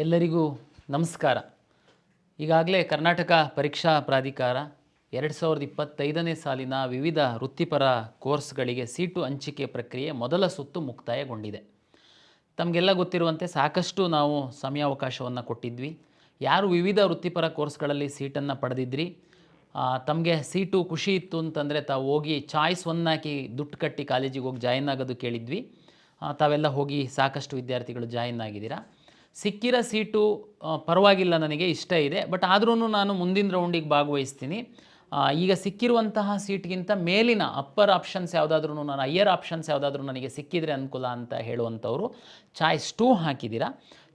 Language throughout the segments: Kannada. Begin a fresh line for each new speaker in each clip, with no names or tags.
ಎಲ್ಲರಿಗೂ ನಮಸ್ಕಾರ. ಈಗಾಗಲೇ ಕರ್ನಾಟಕ ಪರೀಕ್ಷಾ ಪ್ರಾಧಿಕಾರ 2025ನೇ ಸಾಲಿನ ವಿವಿಧ ವೃತ್ತಿಪರ ಕೋರ್ಸ್ಗಳಿಗೆ ಸೀಟು ಹಂಚಿಕೆ ಪ್ರಕ್ರಿಯೆ ಮೊದಲ ಸುತ್ತು ಮುಕ್ತಾಯಗೊಂಡಿದೆ. ತಮಗೆಲ್ಲ ಗೊತ್ತಿರುವಂತೆ ಸಾಕಷ್ಟು ನಾವು ಸಮಯಾವಕಾಶವನ್ನು ಕೊಟ್ಟಿದ್ವಿ. ಯಾರು ವಿವಿಧ ವೃತ್ತಿಪರ ಕೋರ್ಸ್ಗಳಲ್ಲಿ ಸೀಟನ್ನು ಪಡೆದಿದ್ರಿ, ತಮಗೆ ಸೀಟು ಖುಷಿ ಇತ್ತು ಅಂತಂದರೆ ತಾವು ಹೋಗಿ ಚಾಯ್ಸ್ 1 ಹಾಕಿ ದುಡ್ಡು ಕಟ್ಟಿ ಕಾಲೇಜಿಗೆ ಹೋಗಿ ಜಾಯಿನ್ ಆಗೋದು ಕೇಳಿದ್ವಿ. ತಾವೆಲ್ಲ ಹೋಗಿ ಸಾಕಷ್ಟು ವಿದ್ಯಾರ್ಥಿಗಳು ಜಾಯಿನ್ ಆಗಿದ್ದೀರಾ. ಸಿಕ್ಕಿರೋ ಸೀಟು ಪರವಾಗಿಲ್ಲ, ನನಗೆ ಇಷ್ಟ ಇದೆ, ಬಟ್ ಆದ್ರೂ ನಾನು ಮುಂದಿನ ರೌಂಡಿಗೆ ಭಾಗವಹಿಸ್ತೀನಿ. ಈಗ ಸಿಕ್ಕಿರುವಂತಹ ಸೀಟ್ಗಿಂತ ಮೇಲಿನ ಅಪ್ಪರ್ ಆಪ್ಷನ್ಸ್ ಯಾವುದಾದ್ರೂ, ನಾನು ಹೈಯರ್ ಆಪ್ಷನ್ಸ್ ಯಾವುದಾದ್ರೂ ನನಗೆ ಸಿಕ್ಕಿದರೆ ಅನುಕೂಲ ಅಂತ ಹೇಳುವಂಥವ್ರು ಚಾಯ್ಸ್ 2 ಹಾಕಿದ್ದೀರಾ.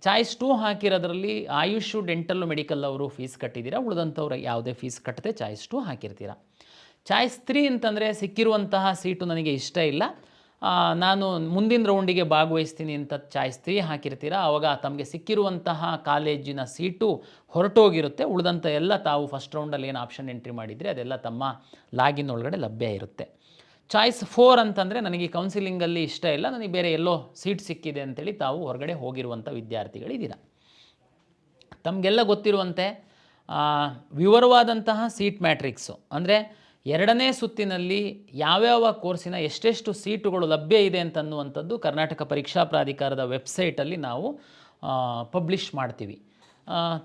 ಚಾಯ್ಸ್ 2 ಹಾಕಿರೋದ್ರಲ್ಲಿ ಆಯುಷ್, ಡೆಂಟಲ್ಲು, ಮೆಡಿಕಲ್ ಅವರು ಫೀಸ್ ಕಟ್ಟಿದ್ದೀರಾ. ಉಳಿದಂಥವ್ರು ಯಾವುದೇ ಫೀಸ್ ಕಟ್ಟದೆ ಚಾಯ್ಸ್ 2 ಹಾಕಿರ್ತೀರ. ಚಾಯ್ಸ್ 3 ಅಂತಂದರೆ ಸಿಕ್ಕಿರುವಂತಹ ಸೀಟು ನನಗೆ ಇಷ್ಟ ಇಲ್ಲ, ನಾನು ಮುಂದಿನ ರೌಂಡಿಗೆ ಭಾಗವಹಿಸ್ತೀನಿ ಅಂತ ಚಾಯ್ಸ್ 3 ಹಾಕಿರ್ತೀರ. ಆವಾಗ ತಮಗೆ ಸಿಕ್ಕಿರುವಂತಹ ಕಾಲೇಜಿನ ಸೀಟು ಹೊರಟೋಗಿರುತ್ತೆ. ಉಳಿದಂಥ ಎಲ್ಲ ತಾವು ಫಸ್ಟ್ ರೌಂಡಲ್ಲಿ ಏನು ಆಪ್ಷನ್ ಎಂಟ್ರಿ ಮಾಡಿದರೆ ಅದೆಲ್ಲ ತಮ್ಮ ಲಾಗಿನ್ ಒಳಗಡೆ ಲಭ್ಯ ಇರುತ್ತೆ. ಚಾಯ್ಸ್ 4 ಅಂತಂದರೆ ನನಗೆ ಕೌನ್ಸಿಲಿಂಗಲ್ಲಿ ಇಷ್ಟ ಇಲ್ಲ, ನನಗೆ ಬೇರೆ ಎಲ್ಲೋ ಸೀಟ್ ಸಿಕ್ಕಿದೆ ಅಂತೇಳಿ ತಾವು ಹೊರಗಡೆ ಹೋಗಿರುವಂಥ ವಿದ್ಯಾರ್ಥಿಗಳಿದ್ದೀರ. ತಮಗೆಲ್ಲ ಗೊತ್ತಿರುವಂತೆ ವಿವರವಾದಂತಹ ಸೀಟ್ ಮ್ಯಾಟ್ರಿಕ್ಸು ಅಂದರೆ 2ನೇ ಸುತ್ತಿನಲ್ಲಿ ಯಾವ್ಯಾವ ಕೋರ್ಸಿನ ಎಷ್ಟೆಷ್ಟು ಸೀಟುಗಳು ಲಭ್ಯ ಇದೆ ಅಂತನ್ನುವಂಥದ್ದು ಕರ್ನಾಟಕ ಪರೀಕ್ಷಾ ಪ್ರಾಧಿಕಾರದ ವೆಬ್ಸೈಟಲ್ಲಿ ನಾವು ಪಬ್ಲಿಷ್ ಮಾಡ್ತೀವಿ.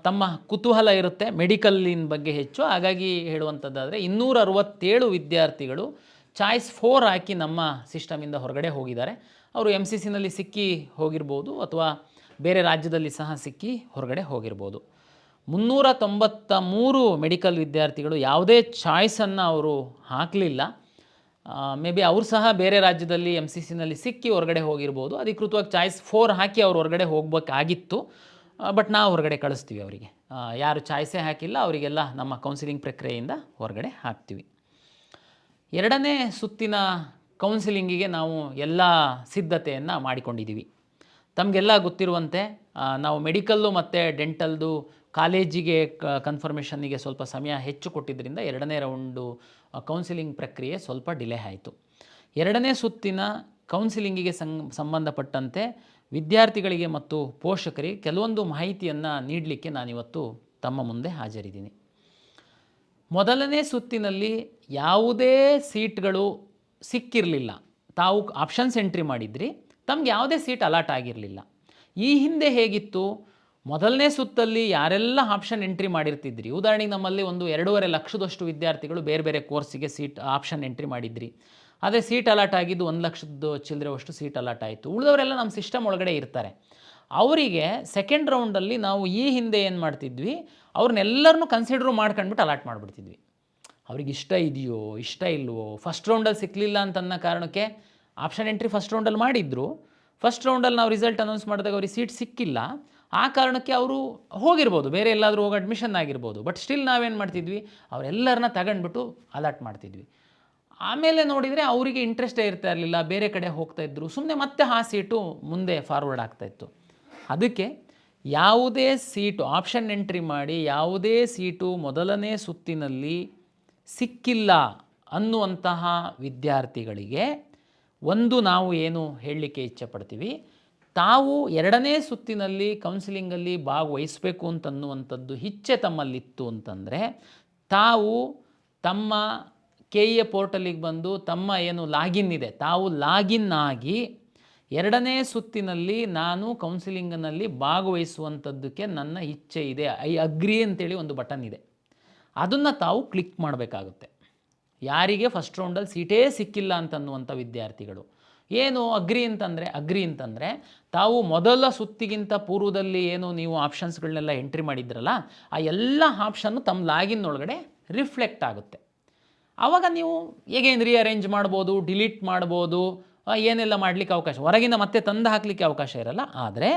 ತಮ್ಮ ಕುತೂಹಲ ಇರುತ್ತೆ ಮೆಡಿಕಲ್ಲಿನ ಬಗ್ಗೆ ಹೆಚ್ಚು, ಹಾಗಾಗಿ ಹೇಳುವಂಥದ್ದಾದರೆ 267 ವಿದ್ಯಾರ್ಥಿಗಳು ಚಾಯ್ಸ್ 4 ಹಾಕಿ ನಮ್ಮ ಸಿಸ್ಟಮಿಂದ ಹೊರಗಡೆ ಹೋಗಿದ್ದಾರೆ. ಅವರು MCCನಲ್ಲಿ ಸಿಕ್ಕಿ ಹೋಗಿರ್ಬೋದು ಅಥವಾ ಬೇರೆ ರಾಜ್ಯದಲ್ಲಿ ಸಹ ಸಿಕ್ಕಿ ಹೊರಗಡೆ ಹೋಗಿರ್ಬೋದು. 393 ಮೆಡಿಕಲ್ ವಿದ್ಯಾರ್ಥಿಗಳು ಯಾವುದೇ ಚಾಯ್ಸನ್ನು ಅವರು ಹಾಕಲಿಲ್ಲ. ಮೇ ಬಿ ಅವರು ಸಹ ಬೇರೆ ರಾಜ್ಯದಲ್ಲಿ MCCನಲ್ಲಿ ಸಿಕ್ಕಿ ಹೊರಗಡೆ ಹೋಗಿರ್ಬೋದು. ಅಧಿಕೃತವಾಗಿ ಚಾಯ್ಸ್ 4 ಹಾಕಿ ಅವ್ರು ಹೊರಗಡೆ ಹೋಗಬೇಕಾಗಿತ್ತು, ಬಟ್ ನಾವು ಹೊರಗಡೆ ಕಳಿಸ್ತೀವಿ ಅವರಿಗೆ. ಯಾರು ಚಾಯ್ಸೇ ಹಾಕಿಲ್ಲ ಅವರಿಗೆಲ್ಲ ನಮ್ಮ ಕೌನ್ಸಿಲಿಂಗ್ ಪ್ರಕ್ರಿಯೆಯಿಂದ ಹೊರಗಡೆ ಹಾಕ್ತೀವಿ. 2ನೇ ಸುತ್ತಿನ ಕೌನ್ಸಿಲಿಂಗಿಗೆ ನಾವು ಎಲ್ಲ ಸಿದ್ಧತೆಯನ್ನು ಮಾಡಿಕೊಂಡಿದ್ದೀವಿ. ತಮಗೆಲ್ಲ ಗೊತ್ತಿರುವಂತೆ ನಾವು ಮೆಡಿಕಲ್ಲು ಮತ್ತು ಡೆಂಟಲ್ದು ಕಾಲೇಜಿಗೆ ಕನ್ಫರ್ಮೇಷನ್ನಿಗೆ ಸ್ವಲ್ಪ ಸಮಯ ಹೆಚ್ಚು ಕೊಟ್ಟಿದ್ದರಿಂದ 2ನೇ ರೌಂಡು ಕೌನ್ಸಿಲಿಂಗ್ ಪ್ರಕ್ರಿಯೆ ಸ್ವಲ್ಪ ಡಿಲೇ ಆಯಿತು. 2ನೇ ಸುತ್ತಿನ ಕೌನ್ಸಿಲಿಂಗಿಗೆ ಸಂಬಂಧಪಟ್ಟಂತೆ ವಿದ್ಯಾರ್ಥಿಗಳಿಗೆ ಮತ್ತು ಪೋಷಕರಿಗೆ ಕೆಲವೊಂದು ಮಾಹಿತಿಯನ್ನು ನೀಡಲಿಕ್ಕೆ ನಾನಿವತ್ತು ತಮ್ಮ ಮುಂದೆ ಹಾಜರಿದ್ದೀನಿ. ಮೊದಲನೇ ಸುತ್ತಿನಲ್ಲಿ ಯಾವುದೇ ಸೀಟ್ಗಳು ಸಿಕ್ಕಿರಲಿಲ್ಲ. ತಾವು ಆಪ್ಷನ್ಸ್ ಎಂಟ್ರಿ ಮಾಡಿದ್ರಿ, ತಮಗೆ ಯಾವುದೇ ಸೀಟ್ ಅಲಾಟ್ ಆಗಿರಲಿಲ್ಲ. ಈ ಹಿಂದೆ ಹೇಗಿತ್ತು, ಮೊದಲನೇ ಸುತ್ತಲ್ಲಿ ಯಾರೆಲ್ಲ ಆಪ್ಷನ್ ಎಂಟ್ರಿ ಮಾಡಿರ್ತಿದ್ರಿ, ಉದಾಹರಣೆಗೆ ನಮ್ಮಲ್ಲಿ ಒಂದು 2.5 ಲಕ್ಷದಷ್ಟು ವಿದ್ಯಾರ್ಥಿಗಳು ಬೇರೆ ಬೇರೆ ಕೋರ್ಸಿಗೆ ಸೀಟ್ ಆಪ್ಷನ್ ಎಂಟ್ರಿ ಮಾಡಿದ್ರಿ. ಅದೇ ಸೀಟ್ ಅಲಾಟ್ ಆಗಿದ್ದು 1 ಲಕ್ಷದ ಚಿಲ್ಲರೆವಷ್ಟು ಸೀಟ್ ಅಲಾಟ್ ಆಯಿತು. ಉಳಿದವರೆಲ್ಲ ನಮ್ಮ ಸಿಸ್ಟಮ್ ಒಳಗಡೆ ಇರ್ತಾರೆ. ಅವರಿಗೆ ಸೆಕೆಂಡ್ ರೌಂಡಲ್ಲಿ ನಾವು ಈ ಹಿಂದೆ ಏನು ಮಾಡ್ತಿದ್ವಿ, ಅವ್ರನ್ನೆಲ್ಲರನ್ನೂ ಕನ್ಸಿಡರ್ ಮಾಡ್ಕೊಂಡ್ಬಿಟ್ಟು ಅಲಾಟ್ ಮಾಡಿಬಿಡ್ತಿದ್ವಿ. ಅವ್ರಿಗೆ ಇಷ್ಟ ಇದೆಯೋ ಇಷ್ಟ ಇಲ್ವೋ, ಫಸ್ಟ್ ರೌಂಡಲ್ಲಿ ಸಿಕ್ಕಲಿಲ್ಲ ಅಂತನ್ನ ಕಾರಣಕ್ಕೆ ಆಪ್ಷನ್ ಎಂಟ್ರಿ ಫಸ್ಟ್ ರೌಂಡಲ್ಲಿ ಮಾಡಿದ್ರು. ಫಸ್ಟ್ ರೌಂಡಲ್ಲಿ ನಾವು ರಿಸಲ್ಟ್ ಅನೌನ್ಸ್ ಮಾಡಿದಾಗ ಅವ್ರಿಗೆ ಸೀಟ್ ಸಿಕ್ಕಿಲ್ಲ, ಆ ಕಾರಣಕ್ಕೆ ಅವರು ಹೋಗಿರ್ಬೋದು, ಬೇರೆ ಎಲ್ಲಾದರೂ ಹೋಗಿ ಅಡ್ಮಿಷನ್ ಆಗಿರ್ಬೋದು. ಬಟ್ ಸ್ಟಿಲ್ ನಾವೇನು ಮಾಡ್ತಿದ್ವಿ, ಅವರೆಲ್ಲರನ್ನ ತಗೊಂಡ್ಬಿಟ್ಟು ಅಲಾಟ್ ಮಾಡ್ತಿದ್ವಿ. ಆಮೇಲೆ ನೋಡಿದರೆ ಅವರಿಗೆ ಇಂಟ್ರೆಸ್ಟೇ ಇರ್ತಾ ಇರಲಿಲ್ಲ, ಬೇರೆ ಕಡೆ ಹೋಗ್ತಾಯಿದ್ರು, ಸುಮ್ಮನೆ ಮತ್ತೆ ಆ ಸೀಟು ಮುಂದೆ ಫಾರ್ವರ್ಡ್ ಆಗ್ತಾಯಿತ್ತು. ಅದಕ್ಕೆ ಯಾವುದೇ ಸೀಟು ಆಪ್ಷನ್ ಎಂಟ್ರಿ ಮಾಡಿ ಯಾವುದೇ ಸೀಟು ಮೊದಲನೇ ಸುತ್ತಿನಲ್ಲಿ ಸಿಕ್ಕಿಲ್ಲ ಅನ್ನುವಂತಹ ವಿದ್ಯಾರ್ಥಿಗಳಿಗೆ ಒಂದು ನಾವು ಏನು ಹೇಳಲಿಕ್ಕೆ ಇಚ್ಛೆಪಡ್ತೀವಿ, ತಾವು 2ನೇ ಸುತ್ತಿನಲ್ಲಿ ಕೌನ್ಸಿಲಿಂಗಲ್ಲಿ ಭಾಗವಹಿಸಬೇಕು ಅಂತನ್ನುವಂಥದ್ದು ಇಚ್ಛೆ ತಮ್ಮಲ್ಲಿತ್ತು ಅಂತಂದರೆ ತಾವು ತಮ್ಮ KEA ಪೋರ್ಟಲಿಗೆ ಬಂದು ತಮ್ಮ ಏನು ಲಾಗಿನ್ ಇದೆ ತಾವು ಲಾಗಿನ್ ಆಗಿ 2ನೇ ಸುತ್ತಿನಲ್ಲಿ ನಾನು ಕೌನ್ಸಿಲಿಂಗ್ನಲ್ಲಿ ಭಾಗವಹಿಸುವಂಥದ್ದಕ್ಕೆ ನನ್ನ ಇಚ್ಛೆ ಇದೆ, ಐ ಅಗ್ರಿ ಅಂತೇಳಿ ಒಂದು ಬಟನ್ ಇದೆ, ಅದನ್ನು ತಾವು ಕ್ಲಿಕ್ ಮಾಡಬೇಕಾಗುತ್ತೆ. ಯಾರಿಗೆ ಫಸ್ಟ್ ರೌಂಡಲ್ಲಿ ಸೀಟೇ ಸಿಕ್ಕಿಲ್ಲ ಅಂತನ್ನುವಂಥ ವಿದ್ಯಾರ್ಥಿಗಳು ಏನು ಅಗ್ರಿ ಅಂತಂದರೆ ತಾವು ಮೊದಲ ಸುತ್ತಿಗಿಂತ ಪೂರ್ವದಲ್ಲಿ ಏನು ನೀವು ಆಪ್ಷನ್ಸ್ಗಳನ್ನೆಲ್ಲ ಎಂಟ್ರಿ ಮಾಡಿದ್ರಲ್ಲ, ಆ ಎಲ್ಲ ಆಪ್ಷನ್ನು ತಮ್ಮ ಲಾಗಿನ್ ಒಳಗಡೆ ರಿಫ್ಲೆಕ್ಟ್ ಆಗುತ್ತೆ. ಆವಾಗ ನೀವು ಹೇಗೇನು ರೀಅರೇಂಜ್ ಮಾಡ್ಬೋದು, ಡಿಲೀಟ್ ಮಾಡ್ಬೋದು, ಏನೆಲ್ಲ ಮಾಡಲಿಕ್ಕೆ ಅವಕಾಶ, ಹೊರಗಿಂದ ಮತ್ತೆ ತಂದು ಹಾಕಲಿಕ್ಕೆ ಅವಕಾಶ ಇರಲ್ಲ. ಆದರೆ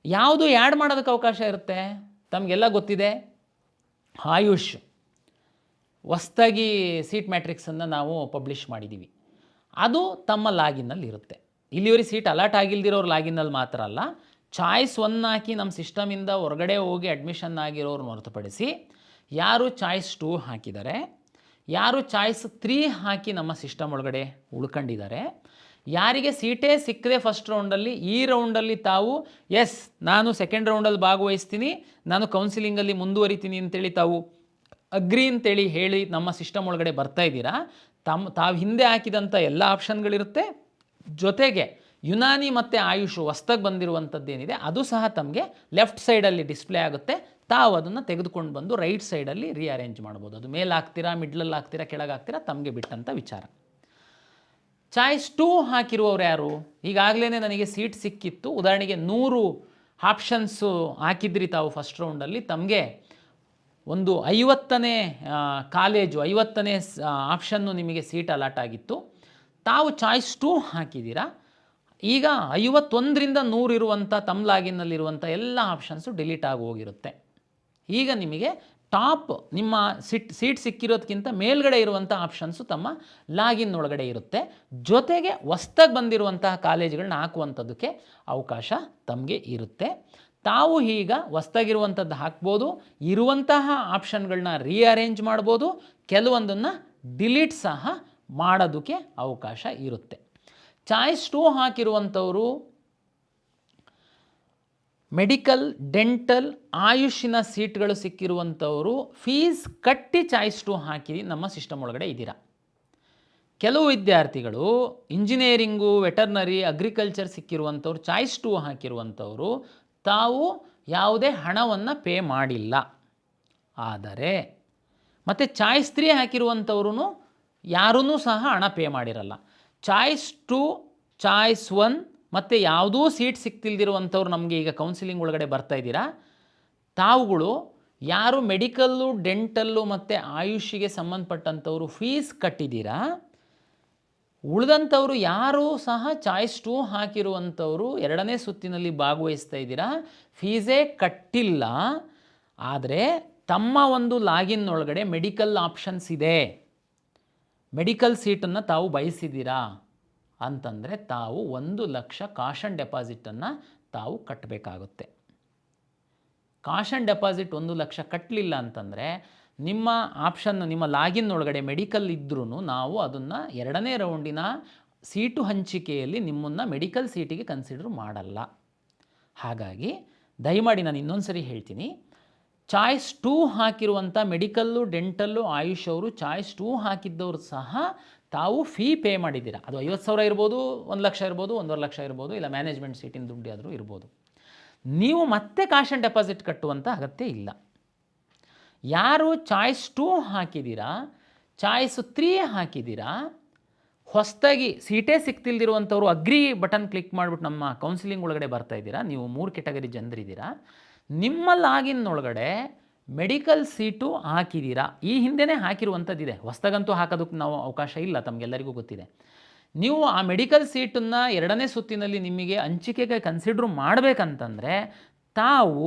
ಯಾವುದು ಆ್ಯಡ್ ಮಾಡೋದಕ್ಕೆ ಅವಕಾಶ ಇರುತ್ತೆ, ತಮಗೆಲ್ಲ ಗೊತ್ತಿದೆ, ಆಯುಷ್ ಹೊಸ್ದಾಗಿ ಸೀಟ್ ಮ್ಯಾಟ್ರಿಕ್ಸನ್ನು ನಾವು ಪಬ್ಲಿಷ್ ಮಾಡಿದ್ದೀವಿ. ಅದು ತಮ್ಮ ಲಾಗಿನ್ನಲ್ಲಿ ಇರುತ್ತೆ. ಇಲ್ಲಿವರೆಗೆ ಸೀಟ್ ಅಲಾಟ್ ಆಗಿಲ್ದಿರೋರು ಲಾಗಿನ್ನಲ್ಲಿ ಮಾತ್ರ ಅಲ್ಲ, ಚಾಯ್ಸ್ 1 ಹಾಕಿ ನಮ್ಮ ಸಿಸ್ಟಮಿಂದ ಹೊರಗಡೆ ಹೋಗಿ ಅಡ್ಮಿಷನ್ ಆಗಿರೋರು ಹೊರತುಪಡಿಸಿ ಯಾರು ಚಾಯ್ಸ್ 2 ಹಾಕಿದ್ದಾರೆ, ಯಾರು ಚಾಯ್ಸ್ 3 ಹಾಕಿ ನಮ್ಮ ಸಿಸ್ಟಮ್ ಒಳಗಡೆ ಉಳ್ಕೊಂಡಿದ್ದಾರೆ, ಯಾರಿಗೆ ಸೀಟೇ ಸಿಕ್ಕದೆ ಫಸ್ಟ್ ರೌಂಡಲ್ಲಿ, ಈ ರೌಂಡಲ್ಲಿ ತಾವು ಎಸ್ ನಾನು ಸೆಕೆಂಡ್ ರೌಂಡಲ್ಲಿ ಭಾಗವಹಿಸ್ತೀನಿ, ನಾನು ಕೌನ್ಸಿಲಿಂಗಲ್ಲಿ ಮುಂದುವರಿತೀನಿ ಅಂತೇಳಿ ತಾವು ಅಗ್ರಿ ಅಂತೇಳಿ ಹೇಳಿ ನಮ್ಮ ಸಿಸ್ಟಮ್ ಒಳಗಡೆ ಬರ್ತಾ ಇದ್ದೀರಾ, ತಾವು ಹಿಂದೆ ಹಾಕಿದಂಥ ಎಲ್ಲ ಆಪ್ಷನ್ಗಳಿರುತ್ತೆ, ಜೊತೆಗೆ ಯುನಾನಿ ಮತ್ತು ಆಯುಷ್ ಹೊಸ್ದಾಗಿ ಬಂದಿರುವಂಥದ್ದೇನಿದೆ ಅದು ಸಹ ತಮಗೆ ಲೆಫ್ಟ್ ಸೈಡಲ್ಲಿ ಡಿಸ್ಪ್ಲೇ ಆಗುತ್ತೆ. ತಾವು ಅದನ್ನು ತೆಗೆದುಕೊಂಡು ಬಂದು ರೈಟ್ ಸೈಡಲ್ಲಿ ರೀಅರೇಂಜ್ ಮಾಡ್ಬೋದು. ಅದು ಮೇಲೆ ಹಾಕ್ತೀರಾ, ಮಿಡ್ಲಲ್ಲಿ ಹಾಕ್ತೀರಾ, ಕೆಳಗೆ ಹಾಕ್ತೀರಾ, ತಮಗೆ ಬಿಟ್ಟಂಥ ವಿಚಾರ. ಚಾಯ್ಸ್ 2 ಹಾಕಿರುವವರು ಯಾರು? ಈಗಾಗಲೇ ನನಗೆ ಸೀಟ್ ಸಿಕ್ಕಿತ್ತು, ಉದಾಹರಣೆಗೆ 100 ಆಪ್ಷನ್ಸು ಹಾಕಿದ್ರಿ ತಾವು ಫಸ್ಟ್ ರೌಂಡಲ್ಲಿ, ತಮಗೆ ಒಂದು 50ನೇ ಕಾಲೇಜು 50ನೇ ಆಪ್ಷನ್ನು ನಿಮಗೆ ಸೀಟ್ ಅಲಾಟ್ ಆಗಿತ್ತು. ತಾವು ಚಾಯ್ಸ್ 2 ಹಾಕಿದ್ದೀರಾ. ಈಗ 51ರಿಂದ 100 ಇರುವಂಥ ತಮ್ಮ ಲಾಗಿನ್ನಲ್ಲಿರುವಂಥ ಎಲ್ಲ ಆಪ್ಷನ್ಸು ಡಿಲೀಟ್ ಆಗಿ ಹೋಗಿರುತ್ತೆ. ಈಗ ನಿಮಗೆ ಟಾಪ್ ನಿಮ್ಮ ಸೀಟ್ ಸಿಕ್ಕಿರೋದಕ್ಕಿಂತ ಮೇಲ್ಗಡೆ ಇರುವಂಥ ಆಪ್ಷನ್ಸು ತಮ್ಮ ಲಾಗಿನ್ ಒಳಗಡೆ ಇರುತ್ತೆ. ಜೊತೆಗೆ ಹೊಸ್ದಾಗಿ ಬಂದಿರುವಂತಹ ಕಾಲೇಜುಗಳನ್ನ ಹಾಕುವಂಥದ್ದಕ್ಕೆ ಅವಕಾಶ ತಮಗೆ ಇರುತ್ತೆ. ತಾವು ಈಗ ಹೊಸ್ದಾಗಿರುವಂಥದ್ದು ಹಾಕ್ಬೋದು, ಇರುವಂತಹ ಆಪ್ಷನ್ಗಳನ್ನ ರೀಅರೇಂಜ್ ಮಾಡ್ಬೋದು, ಕೆಲವೊಂದನ್ನು ಡಿಲೀಟ್ ಸಹ ಮಾಡೋದಕ್ಕೆ ಅವಕಾಶ ಇರುತ್ತೆ. ಚಾಯ್ಸ್ 2 ಹಾಕಿರುವಂಥವರು ಮೆಡಿಕಲ್, ಡೆಂಟಲ್, ಆಯುಷಿನ ಸೀಟ್ಗಳು ಸಿಕ್ಕಿರುವಂಥವರು ಫೀಸ್ ಕಟ್ಟಿ ಚಾಯ್ಸ್ 2 ಹಾಕಿ ನಮ್ಮ ಸಿಸ್ಟಮ್ ಒಳಗಡೆ ಇದ್ದೀರಾ. ಕೆಲವು ವಿದ್ಯಾರ್ಥಿಗಳು ಇಂಜಿನಿಯರಿಂಗು, ವೆಟರ್ನರಿ, ಅಗ್ರಿಕಲ್ಚರ್ ಸಿಕ್ಕಿರುವಂಥವ್ರು ಚಾಯ್ಸ್ 2 ಹಾಕಿರುವಂಥವರು ತಾವು ಯಾವುದೇ ಹಣವನ್ನು ಪೇ ಮಾಡಿಲ್ಲ. ಆದರೆ ಮತ್ತು ಚಾಯ್ಸ್ 3 ಹಾಕಿರುವಂಥವ್ರು ಯಾರೂ ಸಹ ಹಣ ಪೇ ಮಾಡಿರಲ್ಲ. ಚಾಯ್ಸ್ 2, ಚಾಯ್ಸ್ 1 ಮತ್ತು ಯಾವುದೂ ಸೀಟ್ ಸಿಕ್ತಿಲ್ದಿರುವಂಥವ್ರು ನಮಗೆ ಈಗ ಕೌನ್ಸಿಲಿಂಗ್ ಒಳಗಡೆ ಬರ್ತಾ ಇದ್ದೀರಾ. ತಾವುಗಳು ಯಾರು ಮೆಡಿಕಲ್ಲು, ಡೆಂಟಲ್ಲು ಮತ್ತು ಆಯುಷಿಗೆ ಸಂಬಂಧಪಟ್ಟಂಥವರು ಫೀಸ್ ಕಟ್ಟಿದ್ದೀರಾ, ಉಳಿದಂಥವರು ಯಾರೂ ಸಹ ಚಾಯ್ಸ್ 2 ಹಾಕಿರುವಂಥವರು 2ನೇ ಸುತ್ತಿನಲ್ಲಿ ಭಾಗವಹಿಸ್ತಾ ಇದ್ದೀರಾ, ಫೀಸೇ ಕಟ್ಟಿಲ್ಲ. ಆದರೆ ತಮ್ಮ ಒಂದು ಲಾಗಿನ್ ಒಳಗಡೆ ಮೆಡಿಕಲ್ ಆಪ್ಷನ್ಸ್ ಇದೆ, ಮೆಡಿಕಲ್ ಸೀಟನ್ನು ತಾವು ಬಯಸಿದ್ದೀರಾ ಅಂತಂದರೆ ತಾವು 1 ಲಕ್ಷ ಕಾಷನ್ ಡೆಪಾಸಿಟನ್ನು ತಾವು ಕಟ್ಟಬೇಕಾಗುತ್ತೆ. ಕಾಷನ್ ಡೆಪಾಸಿಟ್ 1 ಲಕ್ಷ ಕಟ್ಟಲಿಲ್ಲ ಅಂತಂದರೆ ನಿಮ್ಮ ಆಪ್ಷನ್, ನಿಮ್ಮ ಲಾಗಿನ್ ಒಳಗಡೆ ಮೆಡಿಕಲ್ ಇದ್ರೂ ನಾವು ಅದನ್ನು 2ನೇ ರೌಂಡಿನ ಸೀಟು ಹಂಚಿಕೆಯಲ್ಲಿ ನಿಮ್ಮನ್ನು ಮೆಡಿಕಲ್ ಸೀಟಿಗೆ ಕನ್ಸಿಡರ್ ಮಾಡಲ್ಲ. ಹಾಗಾಗಿ ದಯಮಾಡಿ ನಾನು ಇನ್ನೊಂದು ಸರಿ ಹೇಳ್ತೀನಿ, ಚಾಯ್ಸ್ 2 ಹಾಕಿರುವಂಥ ಮೆಡಿಕಲ್ಲು, ಡೆಂಟಲ್ಲು, ಆಯುಷ್ ಅವರು ಚಾಯ್ಸ್ 2 ಹಾಕಿದ್ದವರು ಸಹ ತಾವು ಫೀ ಪೇ ಮಾಡಿದ್ದೀರಾ. ಅದು 50,000 ಇರ್ಬೋದು, 1 ಲಕ್ಷ ಇರ್ಬೋದು, 1.5 ಲಕ್ಷ ಇರ್ಬೋದು, ಇಲ್ಲ ಮ್ಯಾನೇಜ್ಮೆಂಟ್ ಸೀಟಿನ ದುಡ್ಡು ಆದರೂ ಇರ್ಬೋದು. ನೀವು ಮತ್ತೆ ಕಾಷನ್ ಡೆಪಾಸಿಟ್ ಕಟ್ಟುವಂಥ ಅಗತ್ಯ ಇಲ್ಲ. ಯಾರು ಚಾಯ್ಸ್ 2 ಹಾಕಿದ್ದೀರಾ, ಚಾಯ್ಸ್ 3 ಹಾಕಿದ್ದೀರಾ, ಹೊಸದಾಗಿ ಸೀಟೇ ಸಿಗ್ತಿಲ್ದಿರುವಂಥವ್ರು ಅಗ್ರಿ ಬಟನ್ ಕ್ಲಿಕ್ ಮಾಡಿಬಿಟ್ಟು ನಮ್ಮ ಕೌನ್ಸಿಲಿಂಗ್ ಒಳಗಡೆ ಬರ್ತಾ ಇದ್ದೀರಾ. ನೀವು 3 ಕೆಟಗರಿ ಜನರಿದ್ದೀರಾ. ನಿಮ್ಮ ಲಾಗಿನ್ ಒಳಗಡೆ ಮೆಡಿಕಲ್ ಸೀಟು ಹಾಕಿದ್ದೀರಾ, ಈ ಹಿಂದೆನೇ ಹಾಕಿರುವಂಥದ್ದಿದೆ, ಹೊಸದಾಗಂತೂ ಹಾಕೋದಕ್ಕೆ ನಾವು ಅವಕಾಶ ಇಲ್ಲ, ತಮಗೆಲ್ಲರಿಗೂ ಗೊತ್ತಿದೆ. ನೀವು ಆ ಮೆಡಿಕಲ್ ಸೀಟನ್ನು 2ನೇ ಸುತ್ತಿನಲ್ಲಿ ನಿಮಗೆ ಹಂಚಿಕೆಗೆ ಕನ್ಸಿಡ್ರ್ ಮಾಡಬೇಕಂತಂದರೆ ತಾವು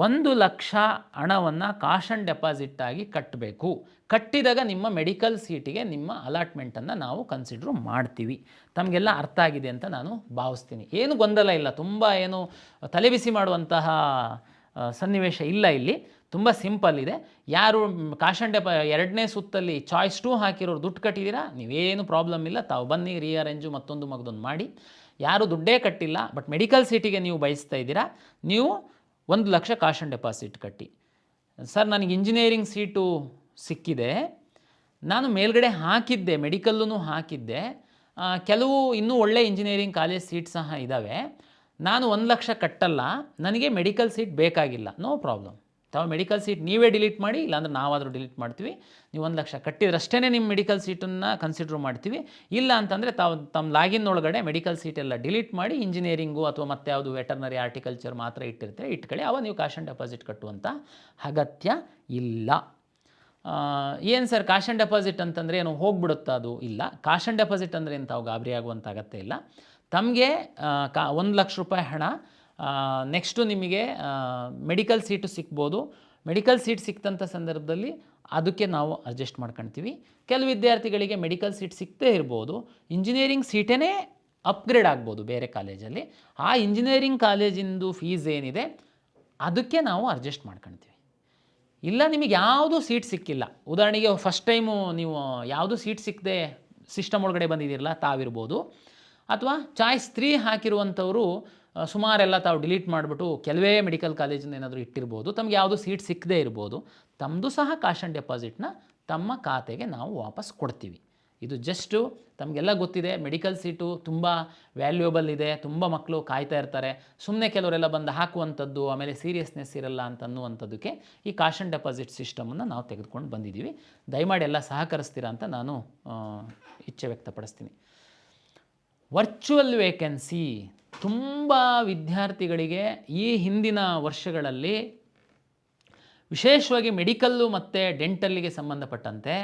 1 ಲಕ್ಷ ಹಣವನ್ನು ಕಾಷನ್ ಡೆಪಾಸಿಟ್ಟಾಗಿ ಕಟ್ಟಬೇಕು. ಕಟ್ಟಿದಾಗ ನಿಮ್ಮ ಮೆಡಿಕಲ್ ಸೀಟಿಗೆ ನಿಮ್ಮ ಅಲಾಟ್ಮೆಂಟನ್ನು ನಾವು ಕನ್ಸಿಡ್ರ್ ಮಾಡ್ತೀವಿ. ತಮಗೆಲ್ಲ ಅರ್ಥ ಆಗಿದೆ ಅಂತ ನಾನು ಭಾವಿಸ್ತೀನಿ. ಏನು ಗೊಂದಲ ಇಲ್ಲ, ತುಂಬ ಏನು ತಲೆಬಿಸಿ ಮಾಡುವಂತಹ ಸನ್ನಿವೇಶ ಇಲ್ಲ. ಇಲ್ಲಿ ತುಂಬ ಸಿಂಪಲ್ ಇದೆ. ಯಾರು ಕಾಷನ್ 2ನೇ ಸುತ್ತಲ್ಲಿ ಚಾಯ್ಸ್ 2 ಹಾಕಿರೋರು ದುಡ್ಡು ಕಟ್ಟಿದ್ದೀರಾ, ನೀವೇನು ಪ್ರಾಬ್ಲಮ್ ಇಲ್ಲ, ತಾವು ಬನ್ನಿ ರೀಅರೇಂಜು ಮತ್ತೊಂದು ಮಗದೊಂದು ಮಾಡಿ. ಯಾರು ದುಡ್ಡೇ ಕಟ್ಟಿಲ್ಲ ಬಟ್ ಮೆಡಿಕಲ್ ಸೀಟಿಗೆ ನೀವು ಬಯಸ್ತಾ ಇದ್ದೀರಾ, ನೀವು 1 ಲಕ್ಷ ಕಾಷನ್ ಡೆಪಾಸಿಟ್ ಕಟ್ಟಿ. ಸರ್ ನನಗೆ ಇಂಜಿನಿಯರಿಂಗ್ ಸೀಟು ಸಿಕ್ಕಿದೆ, ನಾನು ಮೇಲ್ಗಡೆ ಹಾಕಿದ್ದೆ, ಮೆಡಿಕಲ್ಲೂ ಹಾಕಿದ್ದೆ, ಕೆಲವು ಇನ್ನೂ ಒಳ್ಳೆ ಇಂಜಿನಿಯರಿಂಗ್ ಕಾಲೇಜ್ ಸೀಟ್ ಸಹ ಇದ್ದಾವೆ, ನಾನು 1 ಲಕ್ಷ ಕಟ್ಟಲ್ಲ, ನನಗೆ ಮೆಡಿಕಲ್ ಸೀಟ್ ಬೇಕಾಗಿಲ್ಲ. ನೋ ಪ್ರಾಬ್ಲಮ್, ತಾವು ಮೆಡಿಕಲ್ ಸೀಟ್ ನೀವೇ ಡಿಲೀಟ್ ಮಾಡಿ, ಇಲ್ಲಾಂದ್ರೆ ನಾವಾದರೂ ಡಿಲೀಟ್ ಮಾಡ್ತೀವಿ. ನೀವು 1 ಲಕ್ಷ ಕಟ್ಟಿದ್ರಷ್ಟೇ ನಿಮ್ಮ ಮೆಡಿಕಲ್ ಸೀಟನ್ನು ಕನ್ಸಿಡ್ರ್ ಮಾಡ್ತೀವಿ. ಇಲ್ಲ ಅಂತಂದರೆ ತಾವು ತಮ್ಮ ಲಾಗಿನ್ ಒಳಗಡೆ ಮೆಡಿಕಲ್ ಸೀಟೆಲ್ಲ ಡಿಲೀಟ್ ಮಾಡಿ ಇಂಜಿನಿಯರಿಂಗು ಅಥವಾ ಮತ್ತೆ ಯಾವುದು ವೆಟರ್ನರಿ, ಆರ್ಟಿಕಲ್ಚರ್ ಮಾತ್ರ ಇಟ್ಟಿರ್ತೀರಿ, ಇಟ್ಕೊಳ್ಳಿ. ಅವಾಗ ನೀವು ಕಾಷನ್ ಡೆಪಾಸಿಟ್ ಕಟ್ಟುವಂಥ ಅಗತ್ಯ ಇಲ್ಲ. ಏನು ಸರ್ ಕಾಷನ್ ಡೆಪಾಸಿಟ್ ಅಂತಂದರೆ ಏನು ಹೋಗ್ಬಿಡುತ್ತಾ? ಅದು ಇಲ್ಲ. ಕಾಷನ್ ಡೆಪಾಸಿಟ್ ಅಂದರೆ ಏನು ತಾವು ಗಾಬರಿ ಆಗುವಂಥ ಅಗತ್ಯ ಇಲ್ಲ. ತಮಗೆ 1 ಲಕ್ಷ ರೂಪಾಯಿ ಹಣ, ನೆಕ್ಸ್ಟು ನಿಮಗೆ ಮೆಡಿಕಲ್ ಸೀಟು ಸಿಗ್ಬೋದು. ಮೆಡಿಕಲ್ ಸೀಟ್ ಸಿಕ್ತಂಥ ಸಂದರ್ಭದಲ್ಲಿ ಅದಕ್ಕೆ ನಾವು ಅಡ್ಜಸ್ಟ್ ಮಾಡ್ಕೊಳ್ತೀವಿ. ಕೆಲವು ವಿದ್ಯಾರ್ಥಿಗಳಿಗೆ ಮೆಡಿಕಲ್ ಸೀಟ್ ಸಿಗ್ತೇ ಇರ್ಬೋದು, ಇಂಜಿನಿಯರಿಂಗ್ ಸೀಟೇ ಅಪ್ಗ್ರೇಡ್ ಆಗ್ಬೋದು ಬೇರೆ ಕಾಲೇಜಲ್ಲಿ. ಆ ಇಂಜಿನಿಯರಿಂಗ್ ಕಾಲೇಜಿಂದು ಫೀಸ್ ಏನಿದೆ ಅದಕ್ಕೆ ನಾವು ಅಡ್ಜಸ್ಟ್ ಮಾಡ್ಕೊಳ್ತೀವಿ. ಇಲ್ಲ ನಿಮಗೆ ಯಾವುದೂ ಸೀಟ್ ಸಿಕ್ಕಿಲ್ಲ, ಉದಾಹರಣೆಗೆ ಫಸ್ಟ್ ಟೈಮು ನೀವು ಯಾವುದೂ ಸೀಟ್ ಸಿಕ್ಕದೆ ಸಿಸ್ಟಮ್ ಒಳಗಡೆ ಬಂದಿದ್ದೀರಲ್ಲ ತಾವಿರ್ಬೋದು, ಅಥವಾ ಚಾಯ್ಸ್ 3 ಹಾಕಿರುವಂಥವರು ಸುಮಾರೆಲ್ಲ ತಾವು ಡಿಲೀಟ್ ಮಾಡಿಬಿಟ್ಟು ಕೆಲವೇ ಮೆಡಿಕಲ್ ಕಾಲೇಜಿಂದ ಏನಾದರೂ ಇಟ್ಟಿರ್ಬೋದು, ತಮಗೆ ಯಾವುದೂ ಸೀಟ್ ಸಿಕ್ಕದೇ ಇರ್ಬೋದು. ತಮ್ಮದು ಸಹ ಕಾಶ್ ಆ್ಯಂಡ್ ಡೆಪಾಸಿಟ್ನ ತಮ್ಮ ಖಾತೆಗೆ ನಾವು ವಾಪಸ್ ಕೊಡ್ತೀವಿ. ಇದು ಜಸ್ಟು ತಮಗೆಲ್ಲ ಗೊತ್ತಿದೆ, ಮೆಡಿಕಲ್ ಸೀಟು ತುಂಬ ವ್ಯಾಲ್ಯೂಯಬಲ್ ಇದೆ, ತುಂಬ ಮಕ್ಕಳು ಕಾಯ್ತಾ ಇರ್ತಾರೆ. ಸುಮ್ಮನೆ ಕೆಲವರೆಲ್ಲ ಬಂದು ಹಾಕುವಂಥದ್ದು, ಆಮೇಲೆ ಸೀರಿಯಸ್ನೆಸ್ ಇರಲ್ಲ ಅಂತನ್ನುವಂಥದ್ದಕ್ಕೆ ಈ ಕಾಶ್ ಆ್ಯಂಡ್ ಡೆಪಾಸಿಟ್ ಸಿಸ್ಟಮನ್ನು ನಾವು ತೆಗೆದುಕೊಂಡು ಬಂದಿದ್ದೀವಿ. ದಯಮಾಡಿ ಎಲ್ಲ ಸಹಕರಿಸ್ತೀರಾ ಅಂತ ನಾನು ಇಚ್ಛೆ ವ್ಯಕ್ತಪಡಿಸ್ತೀನಿ. ವರ್ಚುವಲ್ ವೇಕೆನ್ಸಿ ತುಂಬ ವಿದ್ಯಾರ್ಥಿಗಳಿಗೆ ಈ ಹಿಂದಿನ ವರ್ಷಗಳಲ್ಲಿ ವಿಶೇಷವಾಗಿ ಮೆಡಿಕಲ್ಲು ಮತ್ತು ಡೆಂಟಲ್ಲಿಗೆ ಸಂಬಂಧಪಟ್ಟಂತೆ